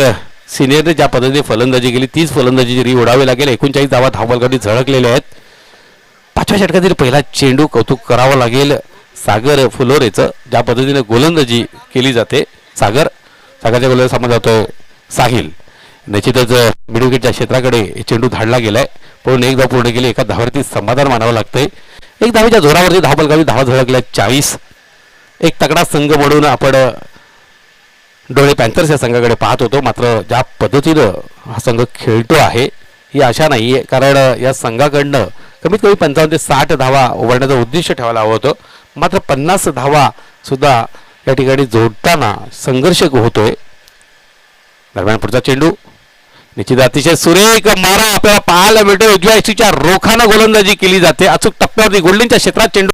सिनियरने ज्या पद्धतीने फलंदाजी केली तीच फलंदाजी जरी ओढावी लागेल. 39 धावा धावबलकरणी झळकलेल्या आहेत. पाचव्या षटकातील पहिला चेंडू कौतुक करावं लागेल सागर फुलोरेचं, ज्या पद्धतीने गोलंदाजी केली जाते. सागरच्या गोलंदाजी सामोर जातोय साहिल. निश्चितच मिड विकेटच्या क्षेत्राकडे चेंडू धाडला गेलाय, पण एक धाव पूर्ण केली, एका धावावरती समाधान मानावं लागतंय. एक धावेच्या जोरावरती धावबलकावी धावा झळकल्या 40. एक तगडा संघ म्हणून आपण डोळे पॅन्थर्स या संघाकडे पाहत होतो, मात्र ज्या पद्धतीनं हा संघ खेळतो आहे ही आशा नाही आहे, कारण या संघाकडनं कमीत कमी 55 ते 60 धावा उभारण्याचं उद्दिष्ट ठेवायला हवं होतं. मात्र 50 धावा सुद्धा या ठिकाणी जोडताना संघर्ष होतोय. दरम्यान पुढचा चेंडू निश्चित अतिशय सुरेख मारा आपल्याला पाहायला मिळतो. उजव्या यष्टीच्या रोखानं गोलंदाजी केली जाते. अचूक टप्प्यावरती गोल्डनच्या क्षेत्रात चेंडू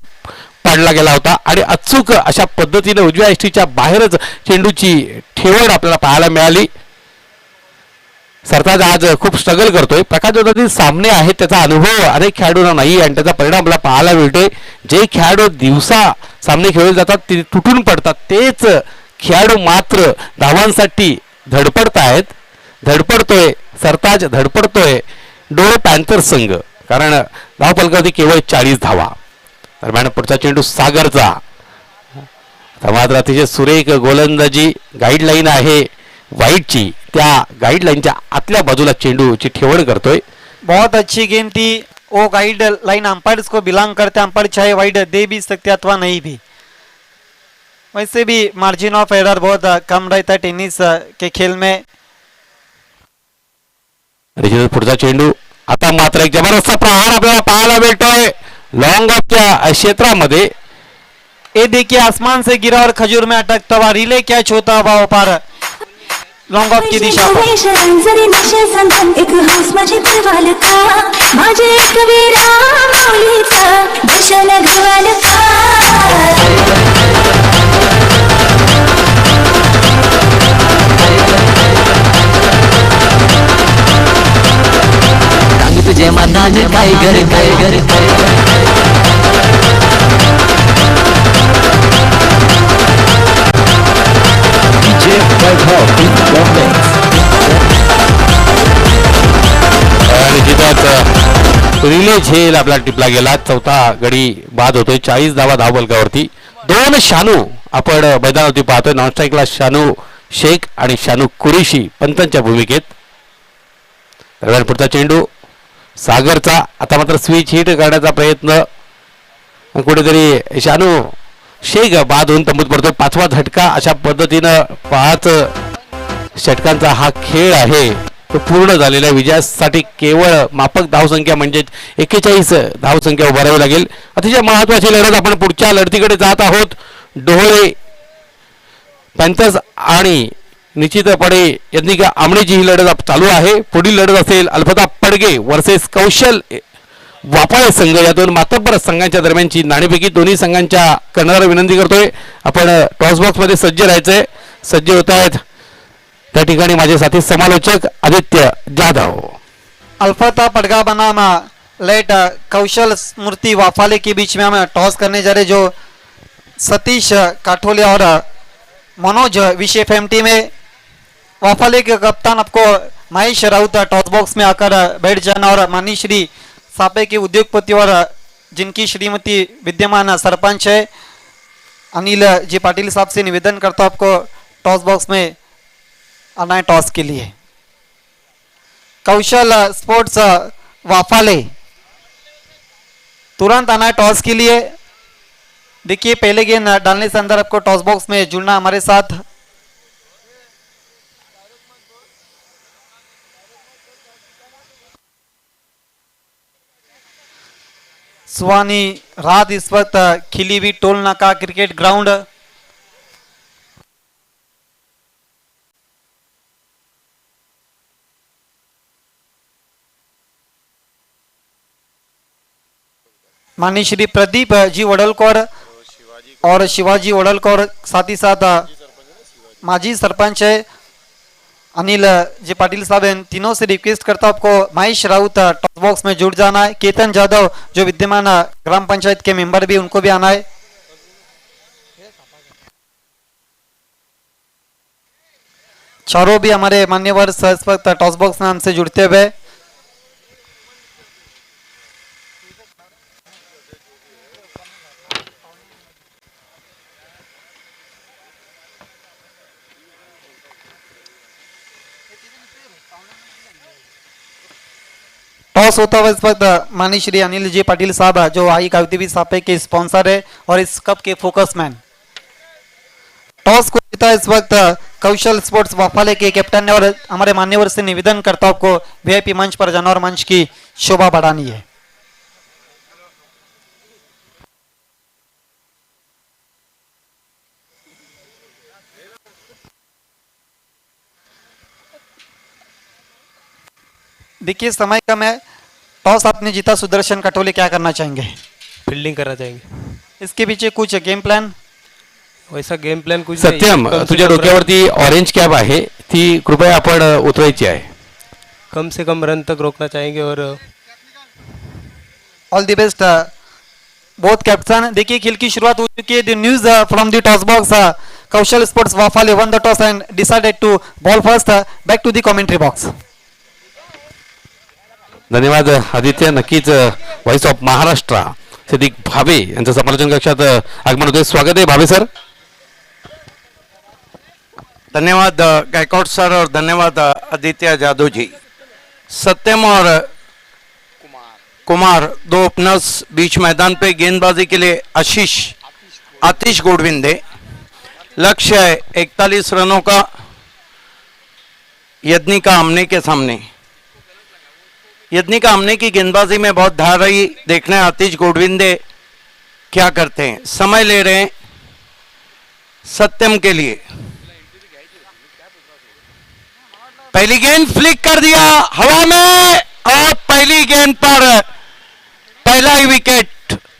पाडला गेला होता आणि अचूक अशा पद्धतीने उजव्या यष्टीच्या बाहेरच चेंडूची ठेवण आपल्याला पाहायला मिळाली. सरताज आज खूप स्ट्रगल करतोय. प्रकाश जोधातील सामने आहेत त्याचा अनुभव अनेक खेळाडूंना नाही आणि त्याचा परिणाम आपल्याला पाहायला मिळतोय. जे खेळाडू दिवसा सामने खेळले जातात ते तुटून पडतात, तेच खेळाडू मात्र धावांसाठी धडपडतोय सरताज, धडपडतोय डोळे पॅन्थर्स संघ, कारण धावफलकावरती केवळ 40 धावा. दरम्यान पुढचा चेंडू सागरचा, मात्र अतिशय सुरेख गोलंदाजी. गाईडलाईन आहे वाईटची, त्या गाईडलाईनच्या आतल्या बाजूला चेंडूची ठेवण करतोय. बहुत अच्छी गेम थी. वो गाइड लाइन अंपायर्स को बिलोंग करते, अंपायर चाहे वाइड दे भी सकते अथवा नहीं भी. वैसे भी मार्जिन ऑफ एरर बहुत कम रहता है टेनिस के खेल में. पुढचा चेंडू, आता मात्र एक जबरदस्त प्रहार आपल्याला पाहायला मिळतोय लॉन्ग ऑफच्या क्षेत्रामध्ये. ये देखिए आसमान से गिरा और खजूर में अटकता हुआ रिले कैच होता हुआ पार लॉन्ग ऑफ की दिशा पर. तुझे मनान काय घर रिले झेल आपला टिपला गेला. चौथा गडी बाद होतोय. 40 धावा धावबलकावरती. 2 शानू आपण मैदानावरती पाहतोय. नॉन स्ट्राईकला शानू शेख आणि शानू कुरेशी पंतांच्या भूमिकेत. दरम्यान पुढचा चेंडू सागरचा, आता मात्र स्विच हिट करण्याचा प्रयत्न, कुठेतरी शानू शेख बाद होऊन तंबूत पडतो. 5वा झटका. अशा पद्धतीनं 5 षटकांचा हा खेळ आहे तो पूर्ण झालेल्या विजयासाठी केवळ माफक धावसंख्या म्हणजे 41 धावसंख्या उभारावी लागेल. अतिशय महत्वाची लढत. आपण पुढच्या लढतीकडे जात आहोत. डोळे पॅन्थर्स आणि निश्चितपणे यांनी आमणीची ही लढत चालू आहे. पुढील लढत असेल अल्फताब पडगे वर्सेस कौशल वापाळे संघ या दोन मातब्बर संघांच्या दरम्यानची नाणेफेकी दोन्ही संघांच्या कर्णधाराला विनंती करतोय आपण टॉस बॉक्स मध्ये सज्ज राहायचंय. सज्ज होत आहेत त्या ठिकाणी माझे साथी समालोचक आदित्य जाधव. अल्फता पड़गा बनाम लेट कौशल स्मृति वाफाले के बीच में हम टॉस करने जा रहे जो सतीश काठोले और मनोज विशेष एमटी में वाफाले के कप्तान आपको महेश राउत टॉस बॉक्स में आकर बैठ जाना और माननीय श्री सापे के उद्योगपति और जिनकी श्रीमती विद्यमान सरपंच है अनिल जी पाटिल साहब से निवेदन करता हूं आपको टॉस बॉक्स में आना है टॉस के लिए. कौशल स्पोर्ट्स वाफाले तुरंत आना है टॉस के लिए. देखिए पहले गेंद डालने से अंदर आपको टॉस बॉक्स में जुड़ना हमारे साथ. सुहानी रात इस वक्त खिली हुई टोल नाका क्रिकेट ग्राउंड. माननीय श्री प्रदीप जी वडलकर और शिवाजी वडलकर साथ ही साथ माजी सरपंच है अनिल जी पाटिल साहब इन तीनों से रिक्वेस्ट करता हूं आपको महेश राउत टॉस बॉक्स में जुड़ जाना है. केतन जाधव जो विद्यमान ग्राम पंचायत के मेंबर भी उनको भी आना है. चारों भी हमारे मान्यवर इस वक्त टॉस बॉक्स में हमसे जुड़ते हुए. टॉस होता हुआ इस वक्त माननीय श्री अनिल जी पाटिल साहब जो आई कावतीवी सापे के स्पॉन्सर है और इस कप के फोकस मैन. टॉस को जीता इस वक्त कौशल स्पोर्ट्स वाफाले के कैप्टन ने और हमारे मान्यवर से निवेदन करता हूं आपको वीआईपी मंच पर जाना और मंच की शोभा बढ़ानी है. देखिए समय कम है. टॉस आपने जीता सुदर्शन कटोले क्या करना चाहेंगे? फील्डिंग करना चाहेंगे. इसके पीछे कुछ गेम प्लान वैसा गेम प्लॅन कुछ सत्यम नहीं है. तुझ्या डोक्यावरती ऑरेंज कॅप आहे ती कृपया आपण उतरायची आहे. कम से कम रन तक रोकना चाहेंगे और all the best both captain. देखिए खेल की शुरुआत हो चुकी है. The news from the toss box Kaushal sports Waphale won the toss and decided to bowl first. Back to the commentary box. धन्यवाद आदित्य. नक्कीच व्हॉइस ऑफ महाराष्ट्र सिद्दीक भावे यांचं समालोचन कक्षात आगमन होते. स्वागत आहे भावे सर. धन्यवाद गायकवाड सर और धन्यवाद आदित्य जादव जी. सत्यम और कुमार दो ओपनर्स बीच मैदान पे गेंदबाजी के लिए आतिश गोडविंदे. लक्ष्य है 41 रनों का यदनिका आमने के सामने. यदनिका आमने की गेंदबाजी में बहुत धार रही. देखना है आतिश गोडविंदे क्या करते हैं. समय ले रहे हैं सत्यम के लिए. पहली गेंद फ्लिक कर दिया हवा में और पहली गेंद पर पहला ही विकेट.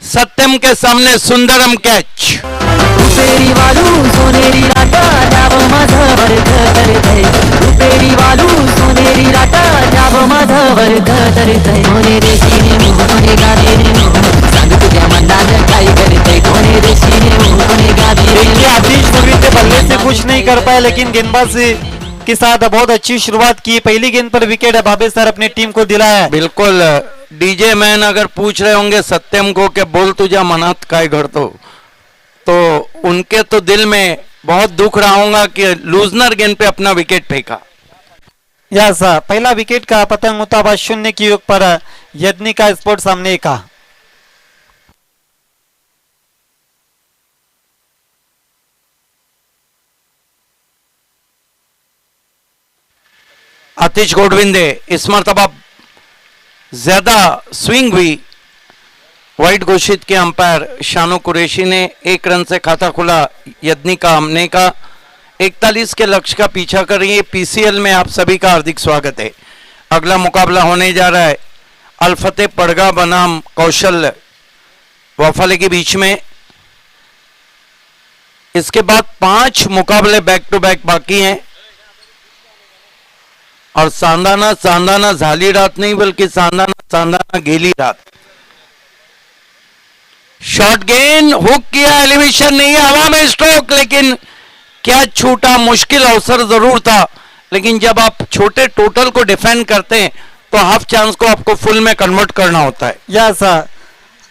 सत्यम के सामने सुंदरम कैच. रुपेरी वालू सोनेरी राटा जाब माझं वर्ग करतय. रुपेरी वालू सोनेरी राटा जाब माझं वर्ग करतय. कोणे रेशीने कोणे गाडी रे सांग तुझ्या मनात काय करतय. कोणे रेशीने कोणे गाडी देखिए आतिश पूरी से बल्ले से कुछ नहीं कर पाया लेकिन गेंदबाजी के साथ बहुत अच्छी शुरुआत की. पहली गेंद पर विकेट भावे सर अपनी टीम को दिलाया. बिल्कुल. डीजे मैन अगर पूछ रहे होंगे सत्यम को कि बोल तुझ्या मनात काय घडतो तो उनके तो दिल में बहुत दुख रहा होगा कि लूजनर गेंद पे अपना विकेट फेंका. यस पहला विकेट का पतंग मुताबिक 0 की योग पर यदनिका स्पोर्ट सामने का. आतिश गोडविंदे इस मरतबा ज्यादा स्विंग हुई. वाइड घोषित किया अंपायर शानो कुरैशी ने. 1 रन से खाता खुला यदनिका आमने का. 41 के लक्ष्य का पीछा कर रही है. पीसीएल में आप सभी का हार्दिक स्वागत है. अगला मुकाबला होने जा रहा है अलफते पड़गा बनाम कौशल वफाले के बीच में। इसके बाद 5 मुकाबले बैक टू बैक बाकी हैं और सांदाना झाली रात नहीं बल्कि सांदाना गेली रात। शॉर्ट गेन हुक किया, एलिवेशन नहीं है, हवा में स्ट्रोक, लेकिन क्या छूटा, मुश्किल अवसर जरूर था। लेकिन जब आप छोटे टोटल को डिफेंड करते हैं तो हाफ चांस को आपको फुल में कन्वर्ट करना होता है। यस,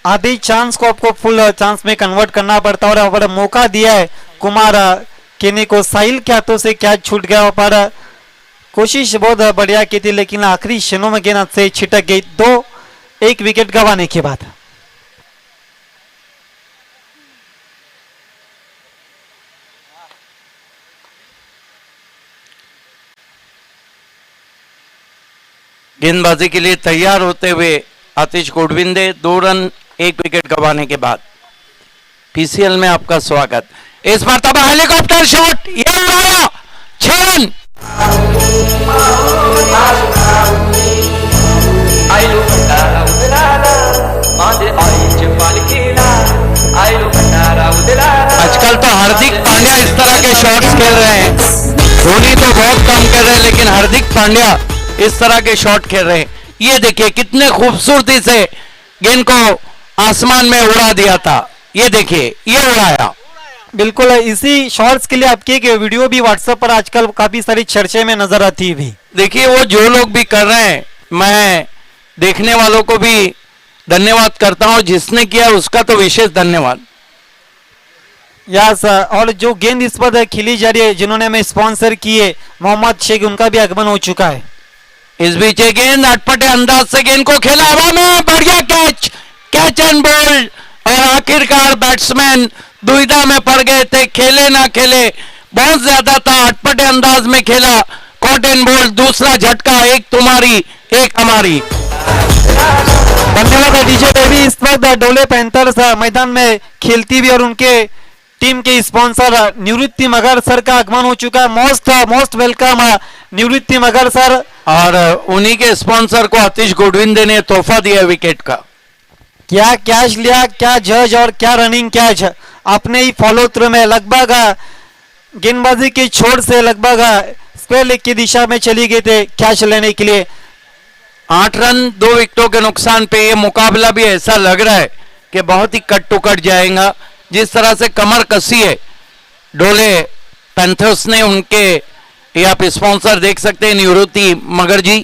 आधी चांस को आपको फुल चांस में कन्वर्ट करना पड़ता है। और बड़ा मौका दिया है कुमार केनी को, साहिल के हाथों से कैच छूट गया पर कोशिश बहुत बढ़िया की थी, लेकिन आखिरी क्षणों में गेंद से छिटक गई 1 विकेट गंवाने के बाद। गेंदबाजी के लिए तैयार होते हुए आतिश गोडविंदे 2 रन 1 विकेट गंवाने के बाद। पीसीएल में आपका स्वागत। इस मर्तबा हेलीकॉप्टर शॉट, ये उड़ाया 6 रन। आजकल तो हार्दिक पांड्या इस तरह के शॉट्स खेल रहे हैं। धोनी तो बहुत कम कर रहे हैं, लेकिन हार्दिक पांड्या इस तरह के शॉट खेल रहे हैं। ये देखिए कितने खूबसूरती से गेंद को आसमान में उड़ा दिया था। ये देखिए, ये उड़ाया। बिल्कुल, इसी शॉट्स के लिए आपकी एक वीडियो भी व्हाट्सएप पर आजकल काफी सारी चर्चे में नजर आती है भी। देखिए वो जो लोग भी कर रहे हैं, मैं देखने वालों को भी धन्यवाद करता हूं, जिसने किया उसका तो विशेष धन्यवाद। यस, और जो गेंद इस पर खिली जा रही है, जिन्होंने हमें स्पॉन्सर किए मोहम्मद शेख, उनका भी आगमन हो चुका है। इस बीच ये गेंद अटपटे अंदाज से गेंद को खेला हवा में, बढ़िया कैच एंड बोल्ड। और आखिरकार बैट्समैन दुविधा में पड़ गए थे, खेले ना खेले, बहुत ज्यादा था, अटपटे अंदाज में खेला, कॉट एंड बोल्ड। दूसरा झटका, एक तुम्हारी एक हमारी। धन्यवाद डीजे बेबी। इस वक्त डोले पैंथर्स मैदान में खेलती हुई और उनके टीम के स्पॉन्सर निवृत्ति मगर सर का आगमन हो चुका है। मोस्ट वेलकम निवृत्ति मगर सर। और उन्हीं के स्पॉन्सर को आतिश गोडविंदे ने तोहफा दिया विकेट का। क्या कैच लिया, क्या जज और क्या रनिंग कैच, अपने ही फॉलो थ्रू में लगभग गेंदबाजी की छोड़ से लगभग स्क्वायर लेग की दिशा में चली गई थे कैच लेने के लिए। 8 रन 2 विकेटों के नुकसान पे ये मुकाबला भी ऐसा लग रहा है कि बहुत ही कट टू कट जाएगा। जिस तरह से कमर कसी है डोले पैंथर्स ने, उनके ये आप स्पॉन्सर देख सकते हैं निवृत्ति मगर जी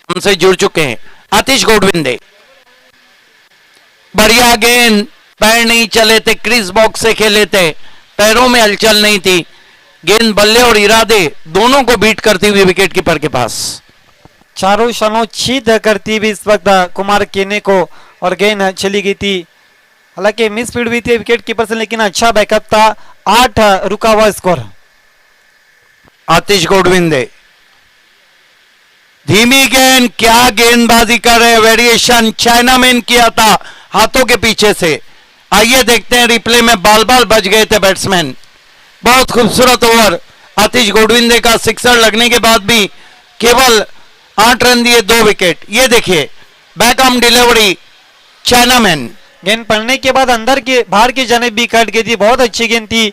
हमसे जुड़ चुके हैं। आतिश गोडविंदे, बढ़िया गेंद, पैर नहीं चले थे, क्रिस बॉक्स से खेले थे, पैरों में हलचल नहीं थी, गेंद बल्ले और इरादे दोनों को बीट करती हुई विकेट कीपर के पास। चारों शनों छीद करती हुई इस वक्त कुमार केने को और गेंद चली गई थी। हालांकि मिस फील्ड भी थी विकेट कीपर से, लेकिन अच्छा बैकअप था। 8 रुका हुआ स्कोर। आतिश गोडविंदे, धीमी गेंद, क्या गेंदबाजी कर रहे, वेरिएशन चाइनामैन किया था हाथों के पीछे से। आइए देखते हैं रिप्ले में, बाल बाल बच गए थे बैट्समैन। बहुत खूबसूरत ओवर। आतिश गोडविंदे का सिक्सर लगने के बाद भी केवल 8 रन दिए, 2 विकेट। ये देखिए बैक आर्म डिलीवरी, चाइनामैन। गेंद पड़ने के बाद अंदर के बाहर की जानिब भी कट गई थी। बहुत अच्छी गेंद थी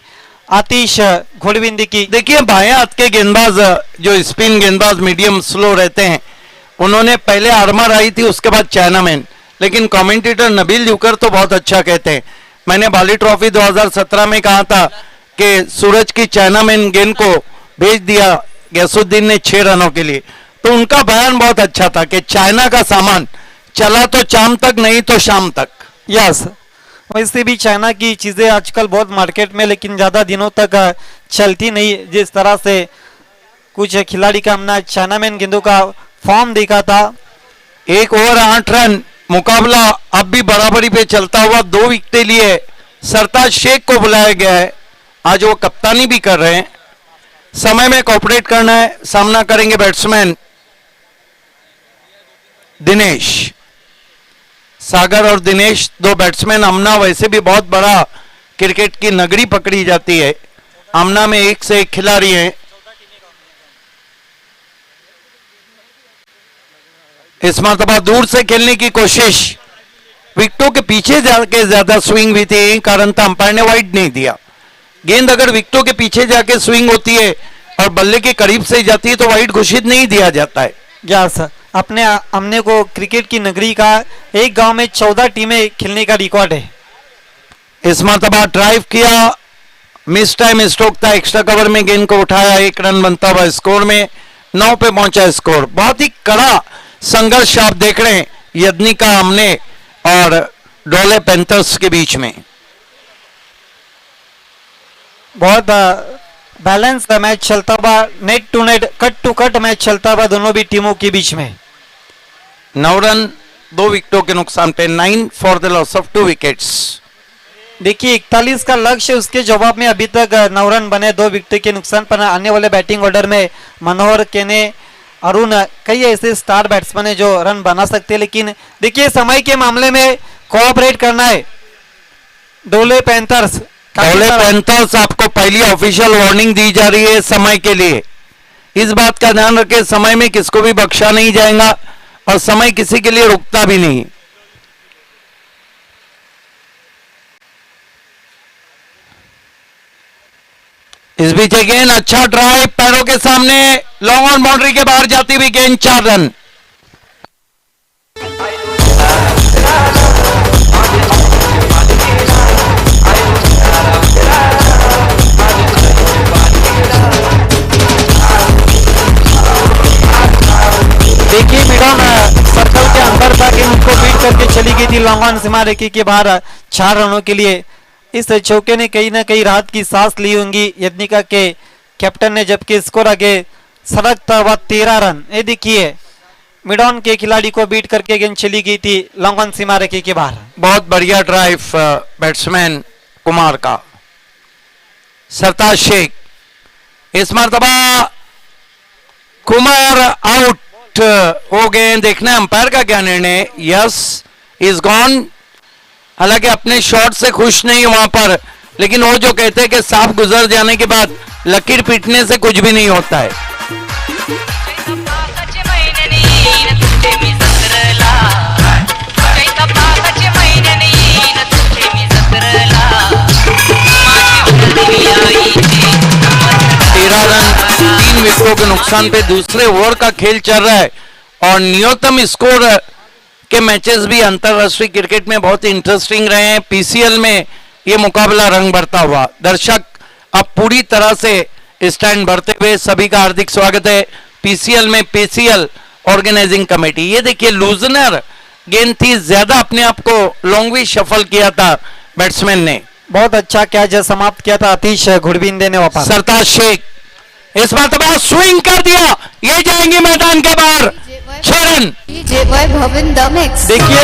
आतिश घोड़विंदी की। देखिए बाएं हाथ के गेंदबाज जो स्पिन गेंदबाज मीडियम स्लो रहते हैं, उन्होंने पहले आर्मर आई थी, उसके बाद चाइनामैन। लेकिन कमेंटेटर नबील जुकर तो बहुत अच्छा कहते हैं। मैंने बाली ट्रॉफी 2017 में कहा था कि सूरज की चाइनामैन गेंद को भेज दिया गैसुद्दीन ने 6 रनों के लिए, तो उनका बयान बहुत अच्छा था कि चाइना का सामान चला तो शाम तक, नहीं तो शाम तक। यस, वैसे भी चाइना की चीजें आजकल बहुत मार्केट में, लेकिन ज्यादा दिनों तक चलती नहीं। जिस तरह से कुछ खिलाड़ी का हमने चाइनामैन गेंदों का फॉर्म देखा था। 1 ओवर 8 रन, मुकाबला अब भी बराबरी पे चलता हुआ। 2 विकेट लिए सरताज शेख को बुलाया गया है, आज वो कप्तानी भी कर रहे हैं। समय में कोऑपरेट करना है। सामना करेंगे बैट्समैन दिनेश। सागर और दिनेश 2 बैट्समैन। आमना वैसे भी बहुत बड़ा क्रिकेट की नगरी पकड़ी जाती है। आमना में 1 से 1 खिलाड़ी हैं। इस मरतबा दूर से खेलने की कोशिश, विकेटों के पीछे जाके ज्यादा स्विंग हुई थी, यही कारण था अंपायर ने वाइड नहीं दिया। गेंद अगर विकेटों के पीछे जाके स्विंग होती है और बल्ले के करीब से जाती है तो वाइड घोषित नहीं दिया जाता है। यस, अपने हमने को क्रिकेट की नगरी का एक गांव में 14 टीमें खेलने का रिकॉर्ड है। इस मरतबा ड्राइव किया, मिस टाइम स्ट्रोक था, एक्स्ट्रा कवर में गेंद को उठाया, 1 रन बनता हुआ स्कोर में 9 पे पहुंचा स्कोर। बहुत ही कड़ा संघर्ष आप देख रहे हैं यदनिका आमने और डोले पैंथर्स के बीच में। बहुत बैलेंस मैच चलता हुआ, net to net, cut to cut match चलता हुआ दोनों भी टीमों के बीच में। 9 रन 2 विकेटों के नुकसान पे, 9 for the loss of 2 wickets. देखिए 41 का लक्ष्य, उसके जवाब में अभी तक 9 रन बने 2 विकेट के नुकसान पर। आने वाले बैटिंग ऑर्डर में मनोहर केने, अरुण, कई ऐसे स्टार बैट्समैन है जो रन बना सकते हैं, लेकिन देखिए समय के मामले में कोऑपरेट करना है। डोले पैंथर्स आपको पहली ऑफिशियल वार्निंग दी जा रही है समय के लिए। इस बात का ध्यान रखें, समय में किसको भी बख्शा नहीं जाएगा और समय किसी के लिए रुकता भी नहीं। इस बीच गेंद, अच्छा ड्राइव, पैरों के सामने, लॉन्ग ऑन बाउंड्री के बाहर जाती हुई गेंद, 4 रन। देखिए मिडॉन सर्कल के अंदर था कि उनको बीट करके चली गई थी लॉन्ग ऑन सीमा रेखा के बाहर 4 रनों के लिए। इस चौके ने कहीं ना कहीं राहत की सांस ली होंगी यदनिका के कैप्टन ने, जबकि स्कोर आगे सड़कता हुआ 13 रन। ये देखिए मिडॉन के खिलाड़ी को बीट करके गेंद चली गई थी लॉन्ग ऑन सीमा रेखा के बाहर। बहुत बढ़िया ड्राइव बैट्समैन कुमार का। सरताज शेख, इस मरतबा कुमार आउट हो गए। देखना अंपायर का क्या निर्णय। Yes, is gone. हालांकि अपने शॉट से खुश नहीं वहां पर, लेकिन वो जो कहते हैं कि सांप गुजर जाने के बाद लकीर पीटने से कुछ भी नहीं होता है। रन 3 विकेटों के नुकसान पे दूसरे ओवर का खेल चल रहा है और न्यूनतम स्कोर के मैचेस भी अंतरराष्ट्रीय क्रिकेट में बहुत इंटरेस्टिंग रहे हैं। पीसीएल में ये मुकाबला रंग भरता हुआ, दर्शक अब पूरी तरह से स्टैंड भरते हुए सभी का हार्दिक स्वागत है पीसीएल में। पीसीएल ऑर्गेनाइजिंग कमेटी, ये देखिए लूजनर गेंद थी, ज्यादा अपने आप को लॉन्ग शफल किया था बैट्समैन ने। बहुत अच्छा कैच समाप्त किया था आतिश घुड़बिंदे ने वापस। सरताज शेख इस मरतबा स्विंग कर दिया, ये जाएंगे मैदान के बाहर, 6 रन। देखिए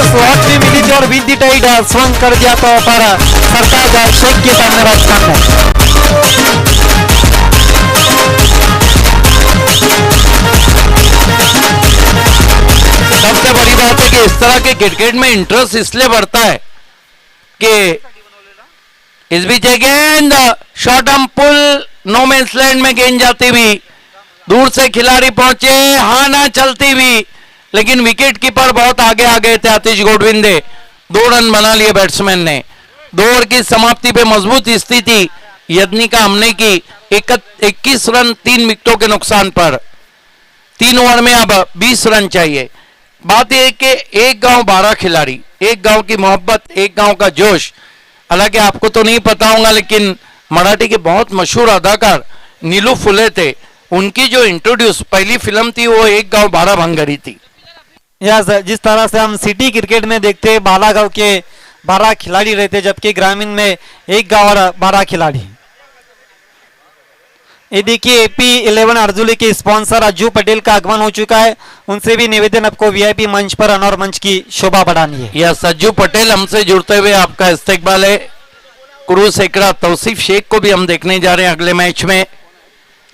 स्लॉट भी मिली थी और विद द टाइड स्विंग कर दिया तो पर सरताज शेख के सामने बैट्समैन ने। सबसे बड़ी बात है कि इस तरह के क्रिकेट में इंटरेस्ट इसलिए बढ़ता है कि इस बीच गेंद, short arm pull, no man's land में गेंद जाती हुई, दूर से खिलाड़ी पहुंचे, हाँ ना चलती हुई, लेकिन विकेट कीपर बहुत आगे आ गए थे आतिश गोडविंदे। 2 रन बना लिए बैट्समैन ने। 2 ओवर की समाप्ति पे मजबूत स्थिति यदनिका हमने की, 21 रन 3 विकेटों के नुकसान पर। 3 ओवर में अब 20 रन चाहिए। बात यह कि एक गांव 12 खिलाड़ी, एक गांव की मोहब्बत, एक गांव का जोश। हालांकि आपको तो नहीं पता होगा, लेकिन मराठी के बहुत मशहूर अदाकार नीलू फुले थे, उनकी जो इंट्रोड्यूस पहली फिल्म थी वो एक गांव 12 भंगरी थी। यस, जिस तरह से हम सिटी क्रिकेट में देखते हैं 12 गांव के 12 खिलाड़ी रहते, जबकि ग्रामीण में एक गांव और 12 खिलाड़ी। ये देखिए AP11 अर्जुली के स्पॉन्सर अज्जू पटेल का आगमन हो चुका है। उनसे भी निवेदन, आपको VIP मंच पर अनौर मंच की शोभा बढ़ानी है। यस, अज्जू पटेल हमसे जुड़ते हुए आपका इस्तकबाल है। क्रू सेकड़ा तौसीफ शेख को भी हम देखने जा रहे हैं अगले मैच में।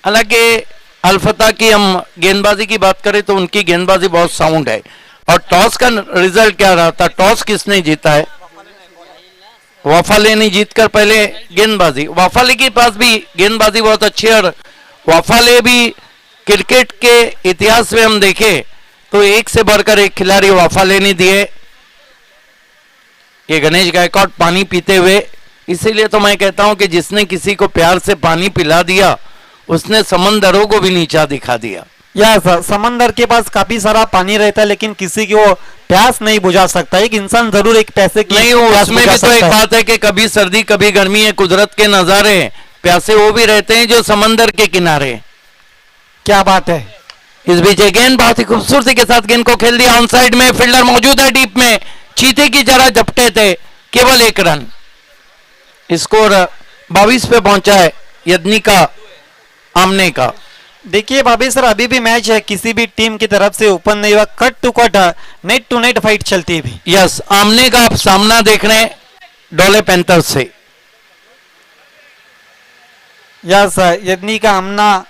हालांकि अल्फता की हम गेंदबाजी की बात करें तो उनकी गेंदबाजी बहुत साउंड है। और टॉस का रिजल्ट क्या रहा था, टॉस किसने जीता है? वाफाले ने जीतकर पहले गेंदबाजी, वाफाले के पास भी गेंदबाजी बहुत अच्छी है। और वाफाले भी क्रिकेट के इतिहास में हम देखें तो एक से बढ़कर एक खिलाड़ी वफा लेने दिए। ये गणेश गायकवाड़ पानी पीते हुए, इसीलिए तो मैं कहता हूं कि जिसने किसी को प्यार से पानी पिला दिया उसने समंदरों को भी नीचा दिखा दिया। या समंदर के पास काफी सारा पानी रहता है लेकिन किसी की वो प्यास नहीं बुझा सकता। एक इंसान जरूर एक पैसे की नहीं, वो प्यास उसमें बुझा भी तो एक सकता है। बात है कि कभी सर्दी कभी गर्मी है, कुदरत के नजारे हैं। प्यासे वो भी रहते हैं जो समंदर के किनारे। क्या बात है। इस बीच गेंद बहुत ही खूबसूरती के साथ गेंद को खेल दिया ऑन साइड में। फील्डर मौजूद है डीप में, चीते की तरह झपटे थे, केवल एक रन। स्कोर 22 पे पहुंचा है यदनिका आमने का। देखिए भाभी सर, अभी भी मैच है, किसी भी टीम की तरफ से ओपन नहीं हुआ, cut to cut net to net fight चलती है भी। यस, आमने का आप सामना देख रहे हैं डोले पैंथर्स से। यस, यदनी का आमना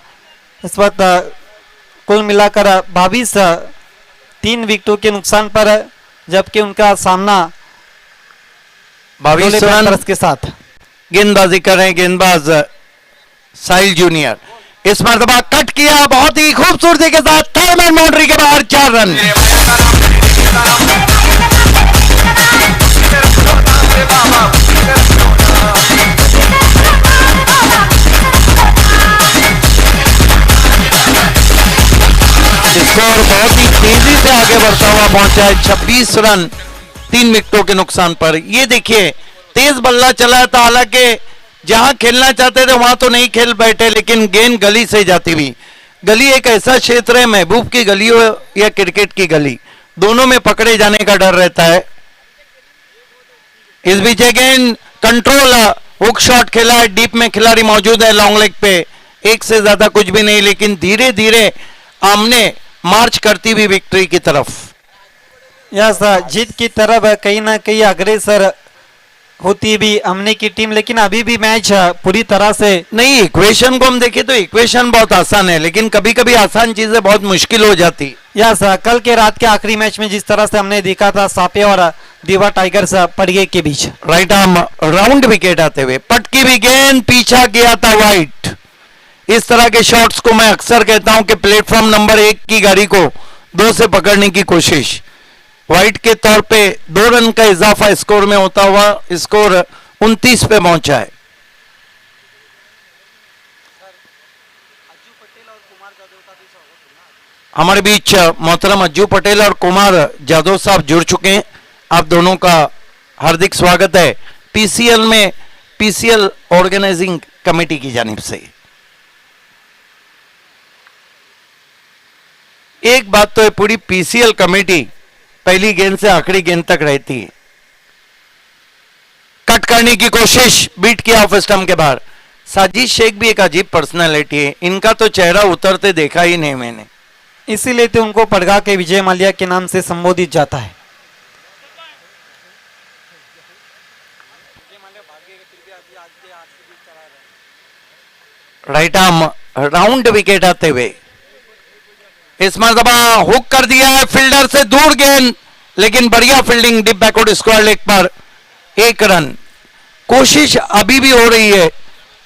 इस वक्त कुल मिलाकर 22 3 विकेटों के नुकसान पर है, जबकि उनका सामना 22 डोले रन पैंथर्स के साथ। गेंदबाजी कर रहे हैं गेंदबाज साहिल जूनियर। इस मरतबा कट किया बहुत ही खूबसूरती के साथ, थर्ड मैन बाउंड्री के बाहर 4 रन। स्कोर बहुत ही तेजी से आगे बढ़ता हुआ पहुंचा है, 26 रन 3 विकेटों के नुकसान पर। ये देखिए तेज बल्ला चला था, हालांकि जहां खेलना चाहते थे वहां तो नहीं खेल बैठे, लेकिन गेंद गली से जाती हुई। गली एक ऐसा क्षेत्र है, महबूब की गली हो या क्रिकेट की गली, दोनों में पकड़े जाने का डर रहता है। इस बीच गेंद कंट्रोल हुक शॉट खेला है, डीप में खिलाड़ी मौजूद है लॉन्ग लेग पे, एक से ज्यादा कुछ भी नहीं, लेकिन धीरे धीरे आमने मार्च करती हुई विक्ट्री की तरफ। यस, जीत की तरफ कहीं ना कहीं अग्रेसर होती भी हमने की टीम, लेकिन अभी भी मैच पूरी तरह से नहीं, इक्वेशन को हम देखें तो इक्वेशन बहुत आसान है, लेकिन कभी कभी आसान चीजें बहुत मुश्किल हो जाती। यस, कल के रात के आखिरी मैच में जिस तरह से हमने देखा था सापे और दीवा टाइगर्स पड़गे के बीच, राइट आर्म राउंड विकेट आते हुए पटकी भी गेंद, पीछा गया था वाइट। इस तरह के शॉट्स को मैं अक्सर कहता हूं कि प्लेटफॉर्म नंबर 1 की गाड़ी को 2 से पकड़ने की कोशिश। वाइट के तौर पे 2 रन का इजाफा स्कोर में होता हुआ स्कोर 29 पे पहुंचा है। हमारे बीच मोहतरम अज्जू पटेल और कुमार जादव साहब जुड़ चुके हैं। आप दोनों का हार्दिक स्वागत है पीसीएल में, पीसीएल ऑर्गेनाइजिंग कमेटी की जानिब से। एक बात तो है, पूरी पीसीएल कमेटी पहली गेंद से आखिरी गेंद तक रहती है। कट करने की कोशिश, बीट किया ऑफ स्टंप के बाहर। साजिद शेख भी एक अजीब पर्सनालिटी है, इनका तो चेहरा उतरते देखा ही नहीं मैंने, इसीलिए तो उनको पड़गा के विजय माल्या के नाम से संबोधित जाता है। राइट आर्म राउंड विकेट आते हुए इस मरतबा हुक कर दिया है, फील्डर से दूर गेंद, लेकिन बढ़िया fielding deep backward square leg पर 1 रन। कोशिश अभी भी हो रही है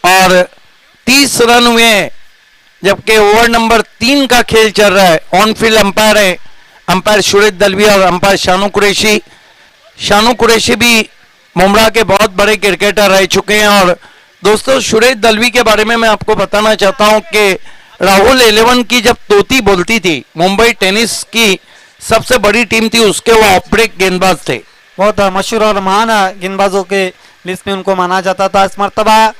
और 30 रन हुए हैं, जबकि ओवर नंबर 3 का खेल चल रहा है। ऑन फील्ड अंपायर है अंपायर सुरेश दलवी और अंपायर शानू कुरैशी। शानू कुरैशी भी मुमरा के बहुत बड़े क्रिकेटर रह चुके हैं। और दोस्तों, सुरेश दलवी के बारे में मैं आपको बताना चाहता हूं कि राहुल 11 की जब तोती बोलती थी, मुंबई टेनिस की सबसे बड़ी टीम थी, उसके वो ऑफ ब्रेक गेंदबाज थे। बहुत मशहूर और महान गेंदबाजों के लिस्ट में उनको माना जाता था। इस मरतबा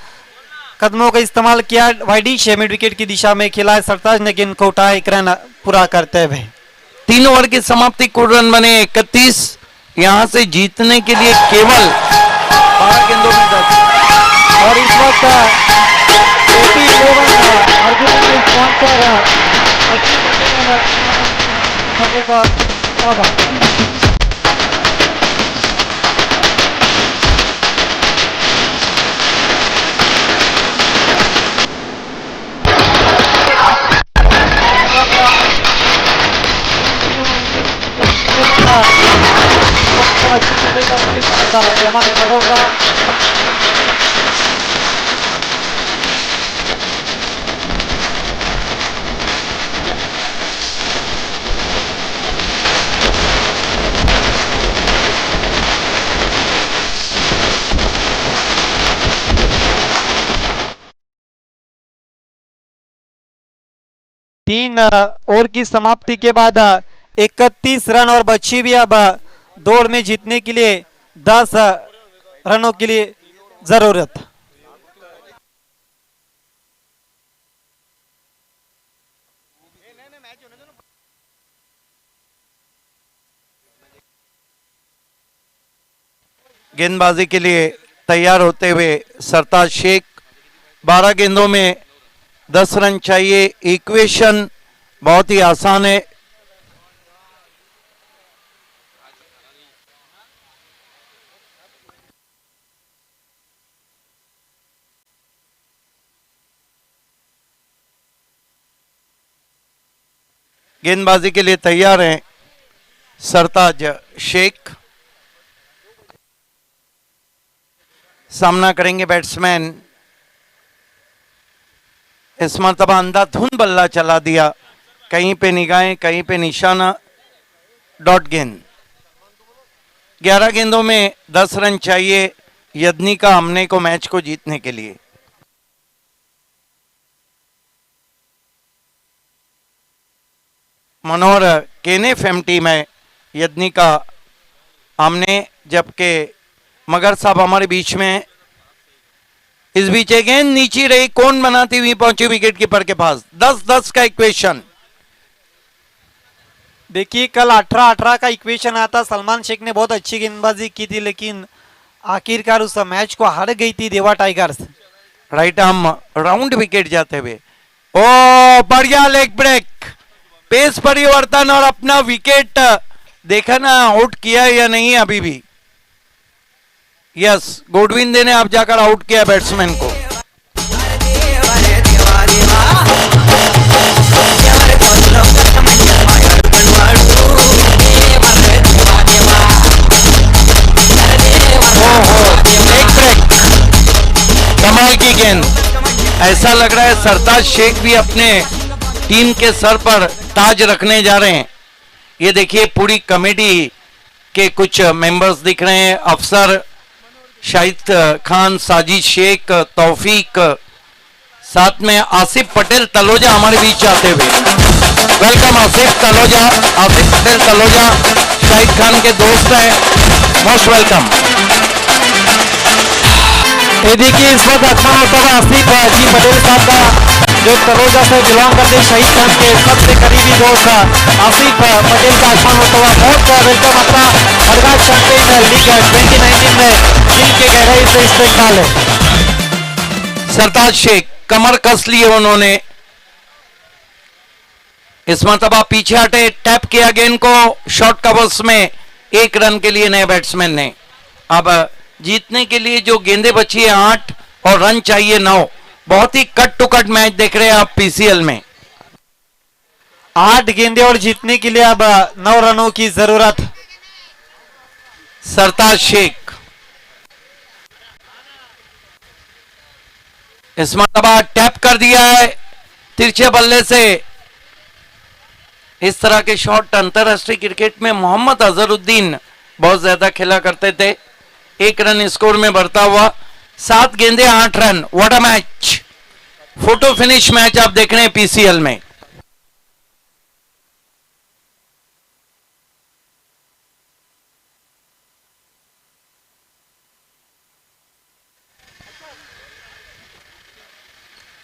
कदमों का इस्तेमाल किया, वाइडिश मिड विकेट की दिशा में खेला, सरताज ने गेंद को उठाया, 1 रन पूरा करते हुए। 3 ओवर की समाप्ति, कुल रन बने 31। यहां से जीतने के लिए केवल 12 गेंदों में 10। और इस वक्त 3 ओवर की समाप्ति के बाद 31 रन और बची भी अब दौड़ में जीतने के लिए 10 रनों के लिए जरूरत। गेंदबाजी के लिए तैयार होते हुए सरताज शेख। 12 गेंदों में 10 रन चाहिए। इक्वेशन बहुत ही आसान है। गेंदबाजी के लिए तैयार हैं सरताज शेख। सामना करेंगे बैट्समैन। इस मरतबा अंधाधुंध बल्ला चला दिया, कहीं पे निगाहें कहीं पे निशाना, डॉट गेंद। 11 गेंदों में 10 रन चाहिए यदनिका हमने को मैच को जीतने के लिए। मनोहर केने फेमटी में यदनिका हमने, जबकि मगर साहब हमारे बीच में। इस बीच गेंद नीचे रही, कौन बनाती हुई पहुंची विकेट कीपर के पास। 10-10 का इक्वेशन। देखिए कल 18-18 का इक्वेशन आता। सलमान शेख ने बहुत अच्छी गेंदबाजी की थी, लेकिन आखिरकार उस मैच को हार गई थी देवा tigers. Right arm round wicket जाते हुए। ओ बढ़िया लेग ब्रेक, पेस परिवर्तन और अपना विकेट। देखा ना आउट किया या नहीं अभी भी। यस, गोडविंदे ने अब जाकर आउट किया बैट्समैन को। लेग ब्रेक, कमाल की गेंद। ऐसा लग रहा है सरताज शेख भी अपने टीम के सर पर ताज रखने जा रहे हैं। ये देखिए पूरी कमेटी के कुछ मेंबर्स दिख रहे हैं। अफसर शाहिद खान, साजिद शेख, तौफीक, साथ में आसिफ पटेल तलोजा हमारे बीच आते हुए। वेलकम आसिफ तलोजा। आसिफ पटेल तलोजा शाहिद खान के दोस्त हैं, मोस्ट वेलकम। ये देखिए इस वक्त आसमान होता है आसिफ जी पटेल साहब का, जो तलोजा से बिलोंग करते शहीद खान के सबसे करीबी दोस्त आसिफ पटेल का आसमान होता हुआ बहुत वेलकम अपना हरगाज चैंपियन लीग 2019 में दिल के गहराई से इस्तेमाल है। सरताज शेख कमर कस लिए उन्होंने। इस मरतबा पीछे हटे, टैप किया गेंद को शॉर्ट कवर्स में। 1 रन के लिए नए बैट्समैन ने। अब जीतने के लिए जो गेंदें बची है 8 और रन चाहिए 9। बहुत ही कट टू कट मैच देख रहे हैं आप पीसीएल में। 8 गेंदे और जीतने के लिए अब 9 रनों की जरूरत। सरताज शेख इस मरतबा टैप कर दिया है तिरछे बल्ले से। इस तरह के शॉट अंतरराष्ट्रीय क्रिकेट में मोहम्मद अजहरुद्दीन बहुत ज्यादा खेला करते थे। 1 रन स्कोर में बढ़ता हुआ। 7 गेंदे 8 run. What a match, photo finish match आप देख रहे हैं पीसीएल में।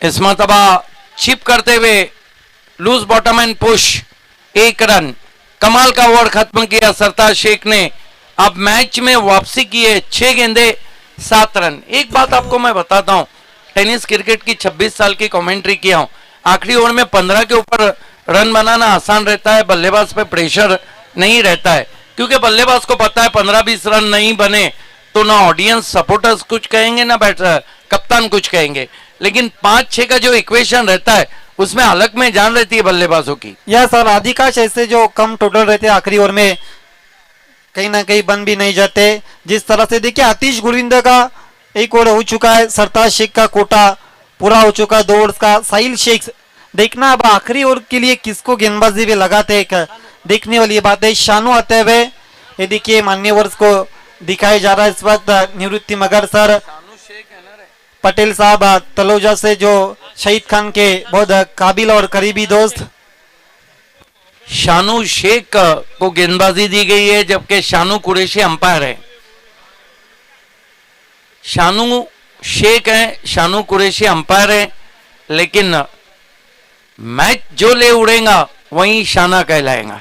इस मरतबा चिप करते हुए loose bottom end push. 1 run. कमाल का ओवर खत्म किया सरताज शेख ने। अब मैच में वापसी की है। 6 गेंदे 7 रन। एक बात आपको मैं बताता हूं, टेनिस क्रिकेट की 26 साल की कमेंट्री किया हूं। आखिरी ओवर में 15 के ऊपर रन बनाना आसान रहता है, बल्लेबाज पे प्रेशर नहीं रहता है, क्योंकि बल्लेबाज को पता है 15-20 रन नहीं बने तो ना ऑडियंस सपोर्टर्स कुछ कहेंगे ना कप्तान कुछ कहेंगे। लेकिन 5-6 का जो इक्वेशन रहता है उसमें हलक में जान रहती है बल्लेबाजों की। यह सर अधिकांश ऐसे जो कम टोटल रहते हैं आखिरी ओवर में कहीं ना कहीं बन भी नहीं जाते। जिस तरह से देखिए आतिश गुरविंदर का 1 ओवर हो चुका है, सरताज शेख का कोटा पूरा हो चुका है 2 ओवर का। साहिल शेख देखना अब आखिरी ओवर के लिए किसको गेंदबाजी में लगाते हैं, देखने वाली बात है। शानू आते हुए ये देखिए मान्यवर्स को दिखाया जा रहा है इस वक्त। निवृत्ति मगर सर पटेल साहब तलोजा से जो शहीद खान के बहुत काबिल और करीबी दोस्त। शानू शेख को गेंदबाजी दी गई है, जबकि शानू कुरैशी अंपायर है। शानू शेख है, शानू कुरैशी अंपायर है, लेकिन मैच जो ले उड़ेगा वही शाना कहलाएगा।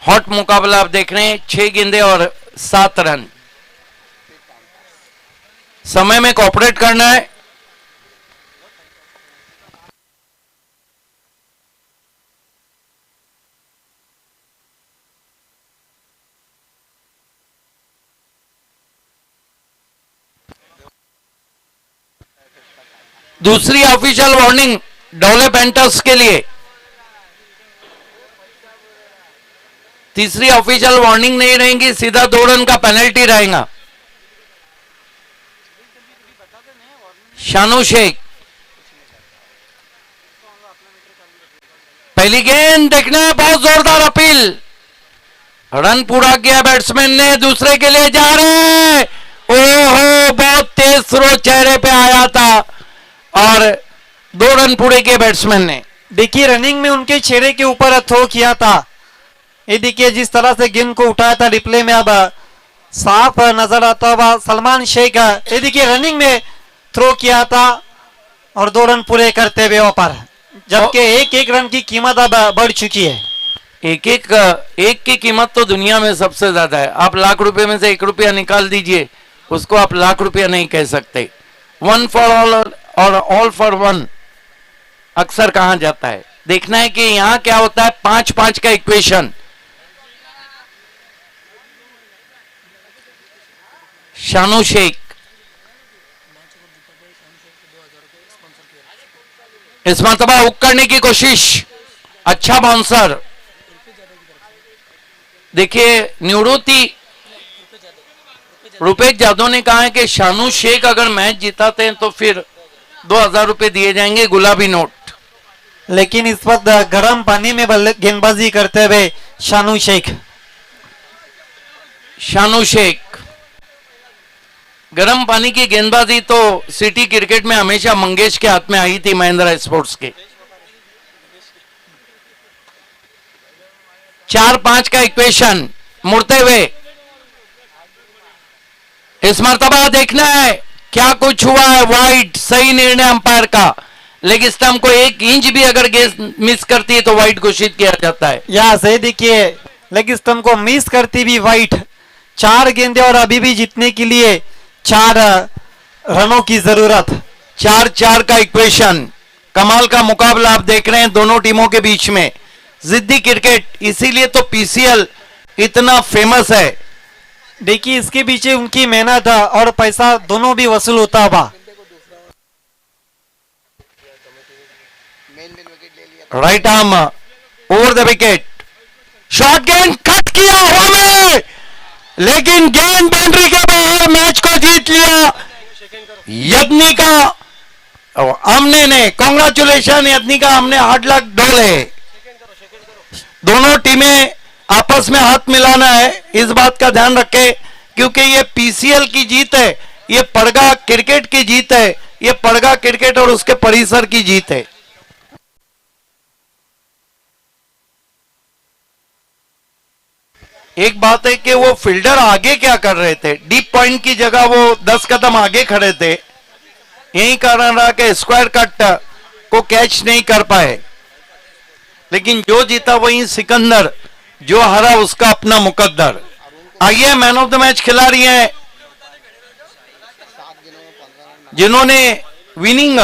हॉट मुकाबला आप देख रहे हैं, 6 गेंदे और 7 रन। समय में कोऑपरेट करना है। दूसरी ऑफिशियल वार्निंग डोले पैंटर्स के लिए। तीसरी ऑफिशियल वार्निंग नहीं रहेगी, सीधा 2 रन का पेनल्टी रहेगा। शानू शेख पहली गेंद देखना है, बहुत जोरदार अपील। रन पूरा किया बैट्समैन ने, दूसरे के लिए जा रहे। ओहो, बहुत तेज थ्रो चेहरे पे आया था और 2 रन पूरे किए बैट्समैन ने। देखिए रनिंग में उनके चेहरे के ऊपर थ्रो किया था। ये देखिए जिस तरह से गेंद को उठाया था, रिप्ले में अब साफ नजर आता हुआ सलमान शेख। ये देखिए रनिंग में थ्रो किया था और 2 रन पूरे करते हुए ऊपर, जबकि एक रन की कीमत अब बढ़ चुकी है। एक की कीमत तो दुनिया में सबसे ज्यादा है। आप लाख रुपए में से 1 रुपया निकाल दीजिए, उसको आप लाख रुपया नहीं कह सकते। 1 फॉर ऑल और ऑल फॉर 1 अक्सर कहा जाता है। देखना है कि यहां क्या होता है। 5-5 का इक्वेशन। शानू शेख इस मरतबा हुक करने की कोशिश, अच्छा बाउंसर। देखिए निवृत्ति रुपेश यादव ने कहा है कि शानू शेख अगर मैच जिताते हैं तो फिर 2000 रुपए दिए जाएंगे, गुलाबी नोट। लेकिन इस वक्त गर्म पानी में गेंदबाजी करते हुए शानू शेख गर्म पानी की गेंदबाजी तो सिटी क्रिकेट में हमेशा मंगेश के हाथ में आई थी, महिंद्रा स्पोर्ट्स के। 4-5 का इक्वेशन मुड़ते हुए। इस मरतबा देखना है क्या कुछ हुआ है। वाइड, सही निर्णय अंपायर का। लेग स्टंप को 1 इंच भी अगर गेंद मिस करती है तो वाइड घोषित किया जाता है। यहाँ से देखिए लेग स्टंप को मिस करती भी वाइड। 4 गेंदे और अभी भी जीतने के लिए 4 रनों की जरूरत। 4-4 का इक्वेशन। कमाल का मुकाबला आप देख रहे हैं दोनों टीमों के बीच में। जिद्दी क्रिकेट, इसीलिए तो पीसीएल इतना फेमस है। देखिए इसके पीछे उनकी मेहनत और पैसा दोनों भी वसूल होता हुआ। Right arm over the wicket, short गेंद कट किया हवा में, लेकिन गेंद बाउंड्री के बाहर। मैच को जीत लिया यदनिका आमने ने। कांग्रेचुलेशन यदनिका आमने, हार्ड लक डोले। दोनों टीमें आपस में हाथ मिलाना है, इस बात का ध्यान रखें, क्योंकि ये पीसीएल की जीत है, ये पड़गा क्रिकेट की जीत है, ये पड़गा क्रिकेट और उसके परिसर की जीत है। एक बात है कि वो फील्डर आगे क्या कर रहे थे, डीप पॉइंट की जगह वो 10 कदम आगे खड़े थे। यही कारण रहा कि स्क्वायर कट को कैच नहीं कर पाए। लेकिन जो जीता वही सिकंदर, जो हारा उसका अपना मुकद्दर। आइए मैन ऑफ द मैच खिलाड़ी हैं जिन्होंने विनिंग,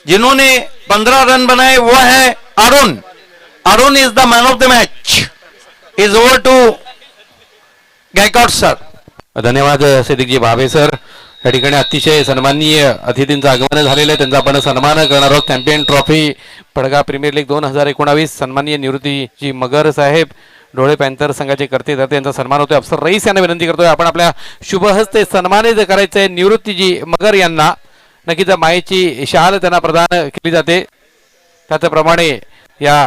जिन्होंने 15 रन बनाए, वो है Arun. Arun is the man of the match. Is over to Gaikwad sir. धन्यवाद सिद्दीकजी भावे सर। या ठिकाणी अतिशय सन्माननीय अतिथींचं आगमन झालेलं आहे, त्यांचा आपण सन्मान करणार आहोत। चॅम्पियन ट्रॉफी पडगा प्रीमियर लीग 2019 सन्माननीय निवृत्तीजी मगर साहेब डोळे पॅन्थर संघाचे करते तर त्यांचा सन्मान होतोय। अफसर रईस यांना विनंती करतोय आपण आपल्या शुभ हस्ते सन्मानित करायचे निवृत्तीजी मगर यांना। नक्कीच मायेची शाल त्यांना प्रदान केली जाते। त्याचप्रमाणे या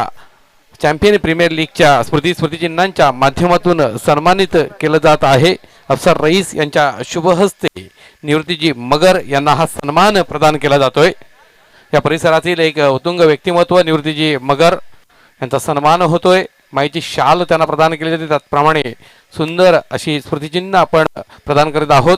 चॅम्पियन प्रीमियर लीगच्या स्मृतिचिन्हांच्या माध्यमातून सन्मानित केलं जात आहे. अफसर रईस यांच्या शुभ हस्ते निवृत्तीजी मगर यांना हा सन्मान प्रदान केला जातोय. या परिसरातील एक उत्तुंग व्यक्तिमत्व निवृत्तीजी मगर यांचा सन्मान होतोय. माईची शाल त्यांना प्रदान केली जाते. त्याचप्रमाणे सुंदर अशी स्मृतिचिन्ह आपण प्रदान करीत आहोत.